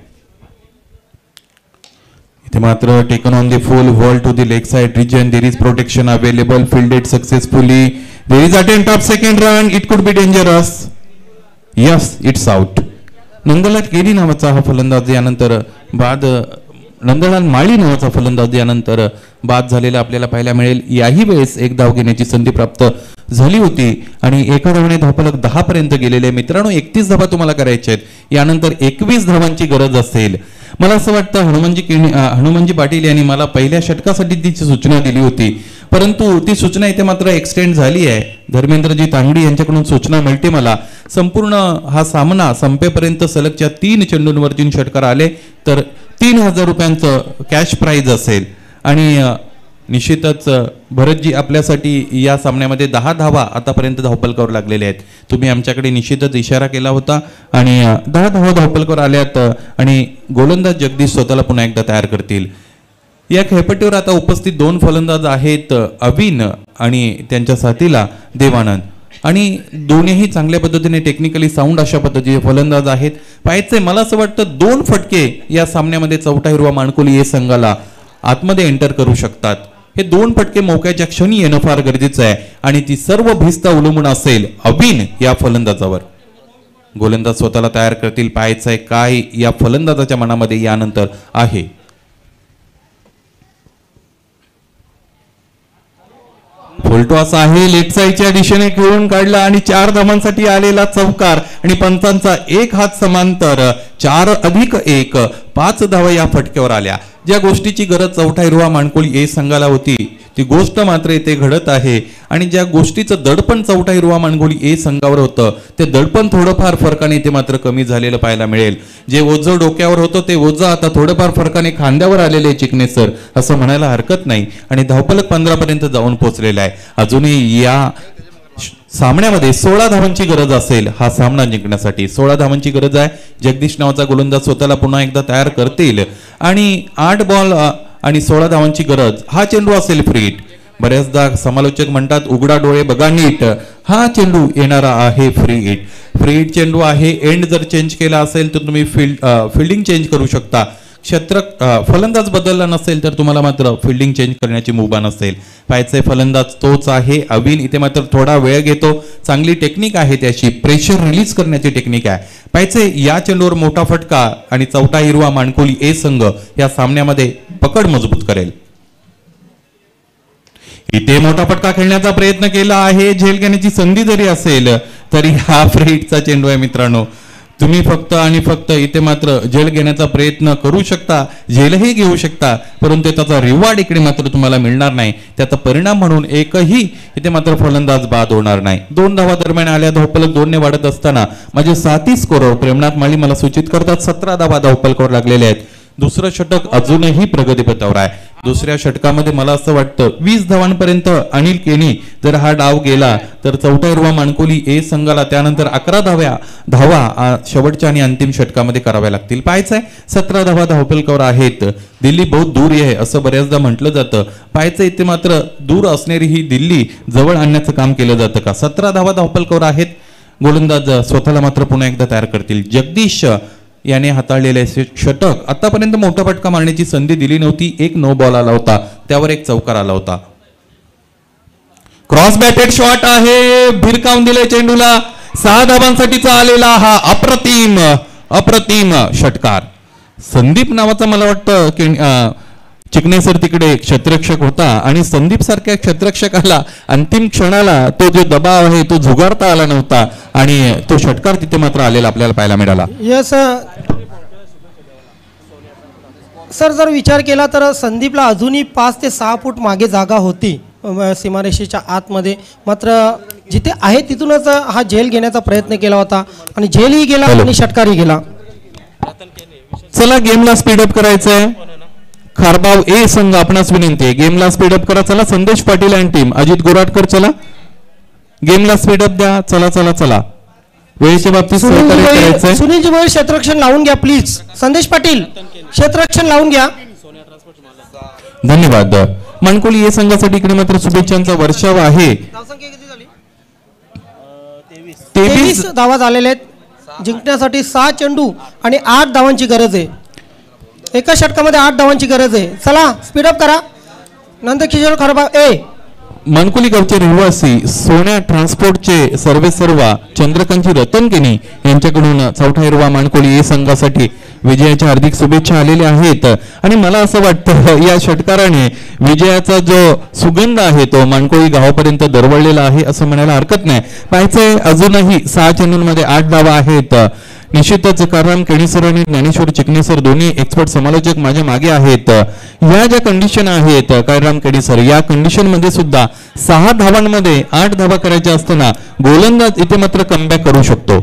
इथे मात्र taken on the full ball to the leg side region. there is protection available, fielded successfully. there is attempt of second run. it could be dangerous. yes, it's out. Nandlal Keri नावाचा हा फलंदाज यानंतर बाद नंदलाल माळी नावाचा फलंदाज यानंतर बाद झालेला आपल्याला पाहायला मिळेल. याही वेळेस 1 धाव घेण्याची संधी प्राप्त झाली होती आणि एका धावाने धावफलक 10 पर्यंत गेलेले. मित्रांनो 31 धावा तुम्हाला करायच्या आहेत. यानंतर 21 धावांची गरज असेल. मला असं वाटतं हनुमानजी पाटील यांनी मला पहिल्या षटकासाठी तिची सूचना दिली होती, परंतु ती सूचना इथे मात्र एक्सटेंड झाली आहे. धर्मेंद्रजी तांगडी यांच्याकडून सूचना मिळते मला, संपूर्ण हा सामना संपेपर्यंत सलगच्या 3 चेंडूंवर 3 षटकार आले तर 3000 रुपयांचं कॅश प्राइज असेल. आणि निश्चितच भरतजी आपल्यासाठी या सामन्यामध्ये 10 धावा आतापर्यंत धावपलकावर लागलेल्या आहेत. तुम्ही आमच्याकडे निश्चितच इशारा केला होता आणि 10 धावा धावपलकावर आल्यात आणि गोलंदाज जगदीश स्वतःला पुन्हा एकदा तयार करतील. या खेळपट्टीवर आता उपस्थित 2 फलंदाज आहेत, अविन आणि त्यांच्या साथीला देवानंद, आणि दोन्हीही चांगल्या पद्धतीने टेक्निकली साऊंड अशा पद्धतीचे फलंदाज आहेत. पाहायचंय मला असं वाटतं 2 फटके या सामन्यामध्ये चौथा हिरवा माणकोली या संघाला आतमध्ये एंटर करू शकतात. हे 2 फटके मोक्याच्या क्षणी येणं फार गरजेचं आहे आणि ती सर्व भिस्त अवलंबून असेल अविन या फलंदाजावर. गोलंदाज स्वतःला तयार करतील. पाहायचंय काय या फलंदाजाच्या मनामध्ये यानंतर आहे. फुलटॉस आहे, लेफ्ट साईडच्या दिशेने खेळून काढला आणि 4 धावांसाठी आलेला चौकार आणि पंचांचा 1 हात समांतर 4+1 5 धावा या फटक्यावर आल्या. ज्या गोष्टीची गरज चौथा हिरवा माणकोली ए संघाला होती ती गोष्ट मात्र इथे घडत आहे आणि ज्या गोष्टीचं दडपण चौथा हिरवा माणकोली ए संघावर होतं ते दडपण थोडंफार फरकाने इथे मात्र कमी झालेलं पाहायला मिळेल. जे ओझं डोक्यावर होतं ते ओझं आता थोडंफार फरकाने खांद्यावर आलेले चिकणे सर असं म्हणायला हरकत नाही आणि धावपलक 15 पर्यंत जाऊन पोहोचलेला आहे. अजूनही या सामन्यामध्ये 16 धावांची गरज असेल हा सामना जिंकण्यासाठी. 16 धावांची गरज आहे. जगदीश नावाचा गोलंदाज स्वतःला पुन्हा एकदा तयार करतील आणि 8 बॉल आणि 16 धावांची गरज. हा चेंडू असेल फ्री हिट. बऱ्याचदा समालोचक म्हणतात उघडा डोळे बघा नीट, हा चेंडू येणारा आहे फ्री हिट. फ्री हिट चेंडू आहे. एंड जर चेंज केला असेल तर तुम्ही फिल्डिंग चेंज करू शकता. फलंदाज बदलला नसेल तर तुम्हाला मात्र फिल्डिंग चेंज करण्याची मुभा नसेल. पाहायचंय फलंदाज तोच आहे अविन. इथे मात्र थोडा वेळ घेतो. चांगली टेक्निक आहे त्याची, प्रेशर रिलीज करण्याची टेक्निक आहे. पाहायचंय या चेंडूवर मोठा फटका आणि चौथा हिरवा माणकोली ए संघ या सामन्यामध्ये पकड मजबूत करेल. इथे मोठा फटका खेळण्याचा प्रयत्न केला आहे. झेल घेण्याची संधी जरी असेल तरी हा फ्री हिटचा चेंडू आहे मित्रांनो. तुम्ही फक्त आणि फक्त इथे मात्र झेल घेण्याचा प्रयत्न करू शकता, झेलही घेऊ शकता, परंतु त्याचा रिवॉर्ड इकडे मात्र तुम्हाला मिळणार नाही. त्याचा परिणाम म्हणून एकही इथे मात्र फलंदाज बाद होणार नाही. 2 धावा दरम्यान आल्या. धावपलक 2 ने वाढत असताना माझे साथी स्कोरर प्रेमनाथ माळी मला सूचित करतात 17 धावा धावपलकावर लागलेले आहेत. दुसरं षटक अजूनही प्रगतीपथावर आहे. दुसऱ्या षटकामध्ये मला असं वाटतं 20 धावांपर्यंत अनिल केनी जर हा डाव गेला तर चौथा हिरवा माणकोली ए संघाला त्यानंतर 11 धावा शेवटच्या आणि अंतिम षटकामध्ये कराव्या लागतील. पाहायचंय 17 धावा धावपलकावर आहेत. दिल्ली बहुत दूर आहे असं बऱ्याचदा म्हटलं जातं. पाहायचं इथे मात्र दूर असणारी ही दिल्ली जवळ आणण्याचं काम केलं जातं का. 17 धावा धावपलकावर आहेत. गोलंदाज स्वतःला मात्र पुन्हा एकदा तयार करतील. जगदीश याने हाताळलेले षटक. आतापर्यंत मोठा फटका मारण्याची संधी दिली नव्हती. 1 नो बॉल आला होता, त्यावर 1 चौकार आला होता. क्रॉस बॅटेड शॉट आहे. भिरकावून दिले चेंडूला. 6 धावांसाठीचा आलेला हा अप्रतिम षटकार. संदीप नावाचा मला वाटतं चिकणे सर तिकडे क्षेत्ररक्षक होता आणि संदीप सारख्या क्षेत्ररक्षकाला अंतिम क्षणाला तो जो दबाव आहे तो झुगारता आला नव्हता आणि तो षटकार तिथे मात्र आलेला आपल्याला पाहायला मिळाला. यस सर, जर विचार केला तर संदीपला अजूनही 5 ते 6 फूट मागे जागा होती सीमारेषेच्या आतमध्ये. मात्र जिथे आहे तिथूनच हा झेल घेण्याचा प्रयत्न केला होता आणि झेलही गेला आणि षटकारही गेला. चला गेमला स्पीडअप करायचंय. खारबाव ए संघ आपणास विनंती आहे गेमला स्पीडअप करा. चला संदेश पाटील अँड टीम, अजित गोराटकर चला गेमला स्पीडअप द्या. चला चला चला वेळेच्या बाबतीत सहकार्य करायचंय. सुनीलजी भोईर क्षेत्ररक्षण लावून घ्या प्लीज. संदेश पाटील क्षेत्ररक्षण लावून घ्या. धन्यवाद. माणकोली ए संघासाठी इकडे मात्र शुभेच्छांचा वर्षाव आहे. 23 धावा झालेल्या आहेत. जिंकण्यासाठी 6 चेंडू आणि 8 धावांची गरज आहे. एका षटकामध्ये 8 धावांची गरज आहे. चला स्पीडअप करा. नंदकिशोर खारबाव ए. माणकोली गावचे रहिवासी सोन्या ट्रान्सपोर्टचे सर्वेसर्वा चंद्रकांतजी रतनकेनी यांच्याकडून चौथा हिरवा माणकोली ए संघासाठी विजयाच्या हार्दिक शुभेच्छा आलेल्या आहेत आणि मला असं वाटतं या षटकाराने विजयाचा जो सुगंध आहे तो माणकोळी गावापर्यंत दरवळलेला आहे असं म्हणायला हरकत नाही. पाहायचंय अजूनही 6 चेंडूंमध्ये 8 धावा आहेत. निश्चितच कारराम केणीसर आणि ज्ञानेश्वर चिकणे सर दोन्ही एक्सपर्ट समालोचक माझ्या मागे आहेत. या ज्या कंडिशन आहेत कारराम केणीसर, या कंडिशन मध्ये सुद्धा 6 धावांमध्ये 8 धावा करायच्या असताना गोलंदाज इथे मात्र कमबॅक करू शकतो.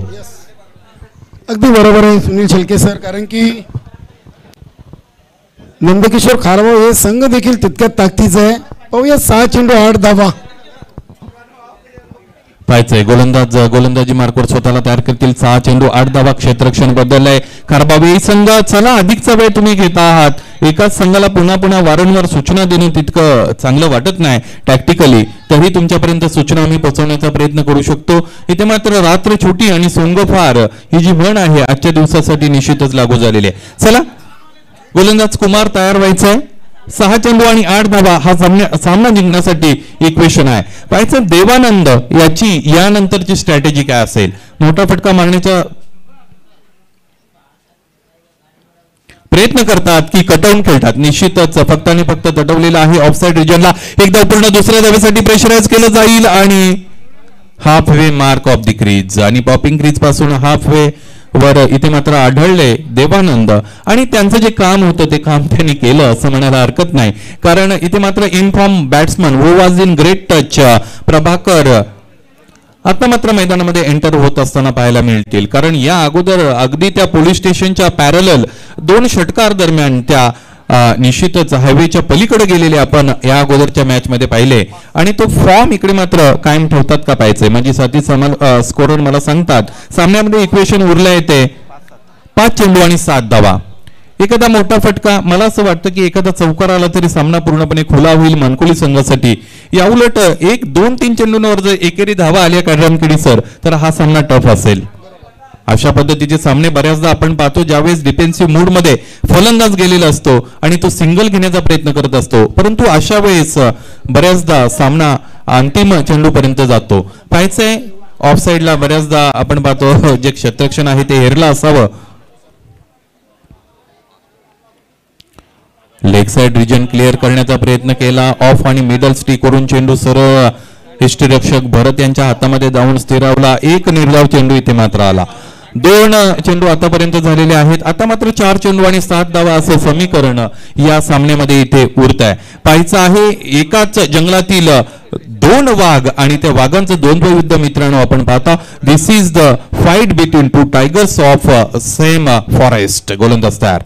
अगदी बरोबर आहे सुनील शेळके सर, कारण की नंदकिशोर खारबाव हे संघ देखील तितक्यात ताकदीचा आहे. पाहूया 6 चेंडू 8 धावा. पाहायचंय गोलंदाजी मार्कवर स्वतःला तयार करतील. 6 चेंडू 8 धावा, क्षेत्ररक्षण बदललंय. खारबावी संघ चला अधिकचा वेळ तुम्ही घेता आहात. एकाच संघाला पुन्हा पुन्हा वारंवार सूचना देणं तितकं चांगलं वाटत नाही टॅक्टिकली, तरी तुमच्यापर्यंत सूचना आम्ही पोहोचवण्याचा प्रयत्न करू शकतो. इथे मात्र रात्र छोटी आणि सोंग फार ही जी म्हण आहे आजच्या दिवसासाठी निश्चितच लागू झालेली आहे. चला गोलंदाज कुमार तयार व्हायचंय. 6 चेंडू आणि 8 धावा हा सामना जिंकण्यासाठी इक्वेशन आहे. पाहायचं देवानंद याची यानंतरची स्ट्रॅटेजी काय असेल. मोठा फटका मारण्याचा प्रयत्न करतात की कटआउट खेळतात. निश्चितच फक्त आणि फक्त तटवलेला आहे ऑफसाईड रिजनला. एकदा पूर्ण दुसऱ्या धावेसाठी प्रेशराईज केलं जाईल आणि half way mark of the crease आणि पॉपिंग क्रीज पासून हाफ वे वर इथे मात्र आढळले देवानंद आणि त्यांचं जे काम होतं ते काम त्यांनी केलं असं म्हणायला हरकत नाही. कारण इथे मात्र inform batsman who was in great touch Prabhakar आता मात्र मैदानामध्ये एंटर होत असताना पाहायला मिळतील. कारण या अगोदर अगदी त्या पोलीस स्टेशनच्या पॅरलल 2 षटकार दरम्यान त्या निश्चितच हायवेच्या पलीकडे गेलेले आपण या अगोदरच्या मॅच मध्ये पाहिले आणि तो फॉर्म इकडे मात्र कायम ठेवतात का पाहायचंय. म्हणजे साथी स्कोरर मला सांगतात सामन्यामध्ये इक्वेशन उरलं येते 5 चेंडू आणि 7 धावा. एखादा मोठा फटका, मला असं वाटतं की एखादा चौकार आला तरी सामना पूर्णपणे खुला होईल मनकोली संघासाठी. या उलट 1, 2, 3 चेंडूंवर जर एकेरी धावा आल्या कारराम केणीसर तर हा सामना टफ असेल. अशा पद्धतीचे सामने बऱ्याचदा आपण पाहतो ज्यावेळेस डिफेन्सिव्ह मूड मध्ये फलंदाज गेलेला असतो आणि तो सिंगल घेण्याचा प्रयत्न करत असतो, परंतु अशा वेळेस बऱ्याचदा सामना अंतिम चेंडूपर्यंत जातो. पाहायचंय ऑफ साईडला बऱ्याचदा आपण पाहतो जे क्षेत्ररक्षण आहे ते हेरला असावं. लेग साइड रिजन क्लिअर करण्याचा प्रयत्न केला. ऑफ आणि मिडल स्टिक वरून चेंडू सरळ यष्टीरक्षक भरत यांच्या हातामध्ये जाऊन स्थिरावला. एक निर्धाव चेंडू इथे मात्र आला. 2 चेंडू आतापर्यंत झालेले आहेत. आता मात्र 4 चेंडू आणि 7 धावा असं समीकरण या सामन्यामध्ये इथे उरत आहे. पाहायचं आहे एकाच जंगलातील 2 वाघ आणि त्या वाघांचं 2 युद्ध मित्रांनो आपण पाहता. This is the fight between 2 tigers of same forest. गोलंदाज तयार.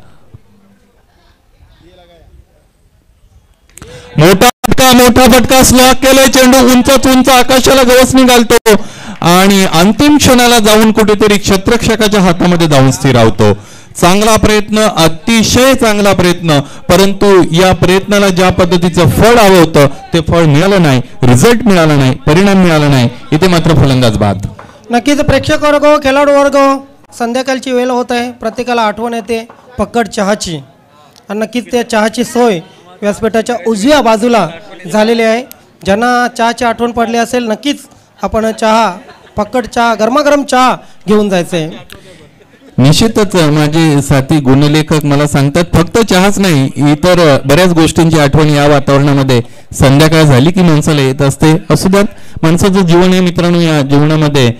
मोठा फटका स्लॉक केलाय. चेंडू उंच आकाशाला गवसणी घालतो आणि अंतिम क्षणाला जाऊन कुठेतरी क्षेत्ररक्षकाच्या हातामध्ये जाऊन स्थिरावतो. चांगला प्रयत्न, अतिशय चांगला प्रयत्न, परंतु या प्रयत्नाला ज्या पद्धतीचं फळ हवं होतं ते फळ मिळालं नाही, रिझल्ट मिळाला नाही, परिणाम मिळाला नाही. इथे मात्र फलंदाज बाद. नक्कीच प्रेक्षक वर्ग, खेळाडू वर्ग, संध्याकाळची वेळ होत आहे. प्रत्येकाला आठवण येते पक्कड चहाची आणि नक्कीच त्या चहाची सोय व्यासपीठाच्या उजव्या बाजूला झालेली आहे. ज्यांना चहाची आठवण पडली असेल नक्कीच आपण चहा, पक्कड चहा, गरमागरम चहा घेऊन जायचंय. निश्चितच माझे साथी गुणलेखक मला सांगतात फक्त चहाच नाही इतर बऱ्याच गोष्टींची आठवण या वातावरणामध्ये संध्याकाळ झाली की माणसाला येत असते. असू द्यात, माणसाचं जीवन आहे मित्रांनो. या जीवनामध्ये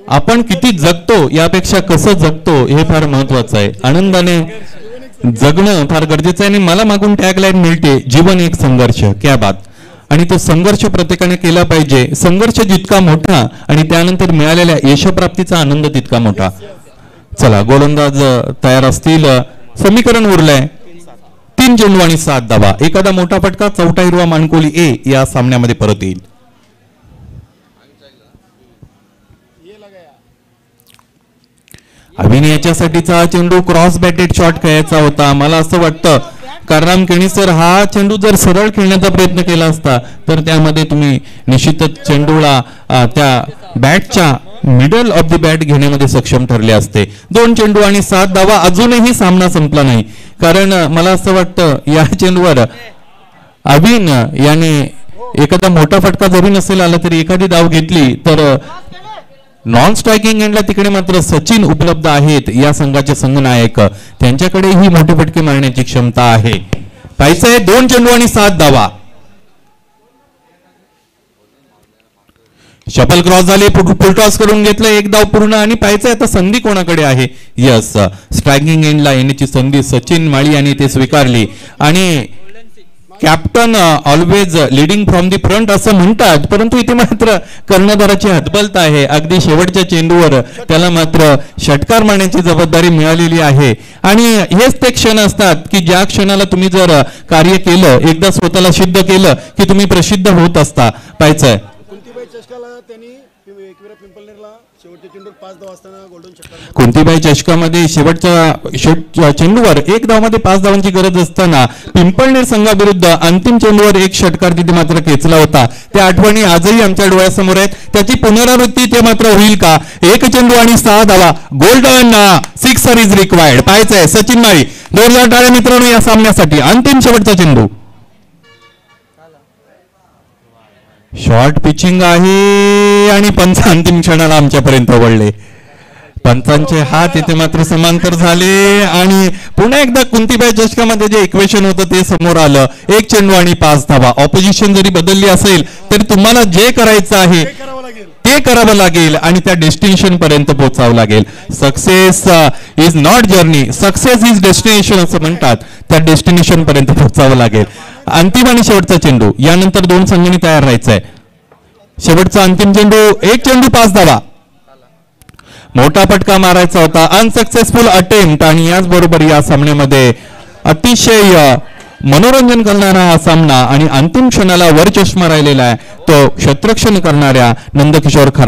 आपण किती जगतो यापेक्षा कसं जगतो हे फार महत्वाचं आहे. आनंदाने जगणं फार गरजेचं आहे. आणि मला मागून टॅगलाईन मिळते जीवन एक संघर्ष. क्या बात. आणि तो संघर्ष प्रत्येकाने केला पाहिजे. संघर्ष जितका मोठा आणि त्यानंतर मिळालेल्या यशप्राप्तीचा आनंद तितका मोठा. चला गोलंदाज तयार असतील. समीकरण उरलंय 3 चेंडू आणि 7 धावा. एखादा मोठा फटका, चौथा हिरवा मानकोली ए या सामन्यामध्ये परत येईल. अभिन याच्यासाठीचा चेंडू क्रॉस बॅटेड शॉट खेळायचा होता. मला असं वाटतं कारराम केणीसर हा चेंडू जर सरळ खेळण्याचा प्रयत्न केला असता तर त्यामध्ये तुम्ही निश्चितच चेंडूला त्या बॅटच्या मिडल ऑफ द बॅट घेण्यामध्ये सक्षम ठरले असते. 2 चेंडू आणि 7 धावा. अजूनही सामना संपला नाही, कारण मला असं वाटतं या चेंडूवर अभिन याने एखादा मोठा फटका जरी नसेल आला तरी एखादी धाव घेतली तर नॉन स्ट्रायकिंग एंडला तिकडे मात्र सचिन उपलब्ध आहेत या संघाचे संघनायक. त्यांच्याकडेही मोठे फटके मारण्याची क्षमता आहे. पाहायचं आहे 2 चेंडू आणि 7 धावा. शपल क्रॉस झाली, फुल टॉस करून घेतलं, एक धाव पूर्ण आणि पाहायचं आता संधी कोणाकडे आहे. यस, स्ट्रायकिंग एंडला येण्याची संधी सचिन माळी यांनी ते स्वीकारली आणि captain always leading from the front असं म्हणतात, परंतु इथे मात्र कर्णधाराची हतबलता आहे. अगदी शेवटच्या चेंडूवर त्याला मात्र षटकार मारण्याची जबाबदारी मिळालेली आहे. आणि हेच ते क्षण असतात की ज्या क्षणाला तुम्ही जर कार्य केलं, एकदा स्वतःला सिद्ध केलं की तुम्ही प्रसिद्ध होत असता. पाहायचंय कुंतीबाई चषकाला त्यांनी पिंपळनेरला शेवटच्या चेंडूवर 5 धावा असताना गोल्डन षटकार. कुंतीबाई चषकामध्ये शेवटच्या चेंडूवर 1 धावामध्ये 5 धावांची गरज असताना पिंपळनेर संघाविरुद्ध अंतिम चेंडूवर एक षटकार तिथे मात्र खेचला होता. त्या आठवणी आजही आमच्या डोळ्यासमोर आहेत. त्याची पुनरावृत्ती ते मात्र होईल का? 1 चेंडू आणि 6 धावा, गोल्डन 6 इज रिक्वायर्ड. पाहायचंय सचिन माळी. जोरदार टाळ्या मित्रांनो या सामन्यासाठी. अंतिम शेवटचा चेंडू, शॉर्ट पिचिंग आहे आणि पंच अंतिम क्षणाला आमच्यापर्यंत वळले. पंचांचे हात इथे मात्र समांतर झाले आणि पुन्हा एकदा कुंतीबाई चषकामध्ये जे इक्वेशन होतं ते समोर आलं. 1 चेंडू आणि 5 धावा. ऑपोजिशन जरी बदलली असेल तरी तुम्हाला जे करायचं आहे ते करावं लागेल आणि त्या डेस्टिनेशन पर्यंत पोहोचावं लागेल. Success is not journey, success is destination असं म्हणतात. त्या डेस्टिनेशन पर्यंत पोहोचावं लागेल. अंतिम आणि शेवटचा चेंडू, यानंतर 2 संघांनी तयार राहायचंय. शेवटचा अंतिम चेंडू, 1 चेंडू 5 धावा. मोठा फटका मारायचा होता, अनसक्सेसफुल अटेम्प्ट. आणि याचबरोबर या सामन्यामध्ये अतिशय मनोरंजन करणारा हा सामना आणि अंतिम क्षणाला वर चष्मा राहिलेला आहे तो क्षेत्ररक्षण करणाऱ्या नंदकिशोर खारबे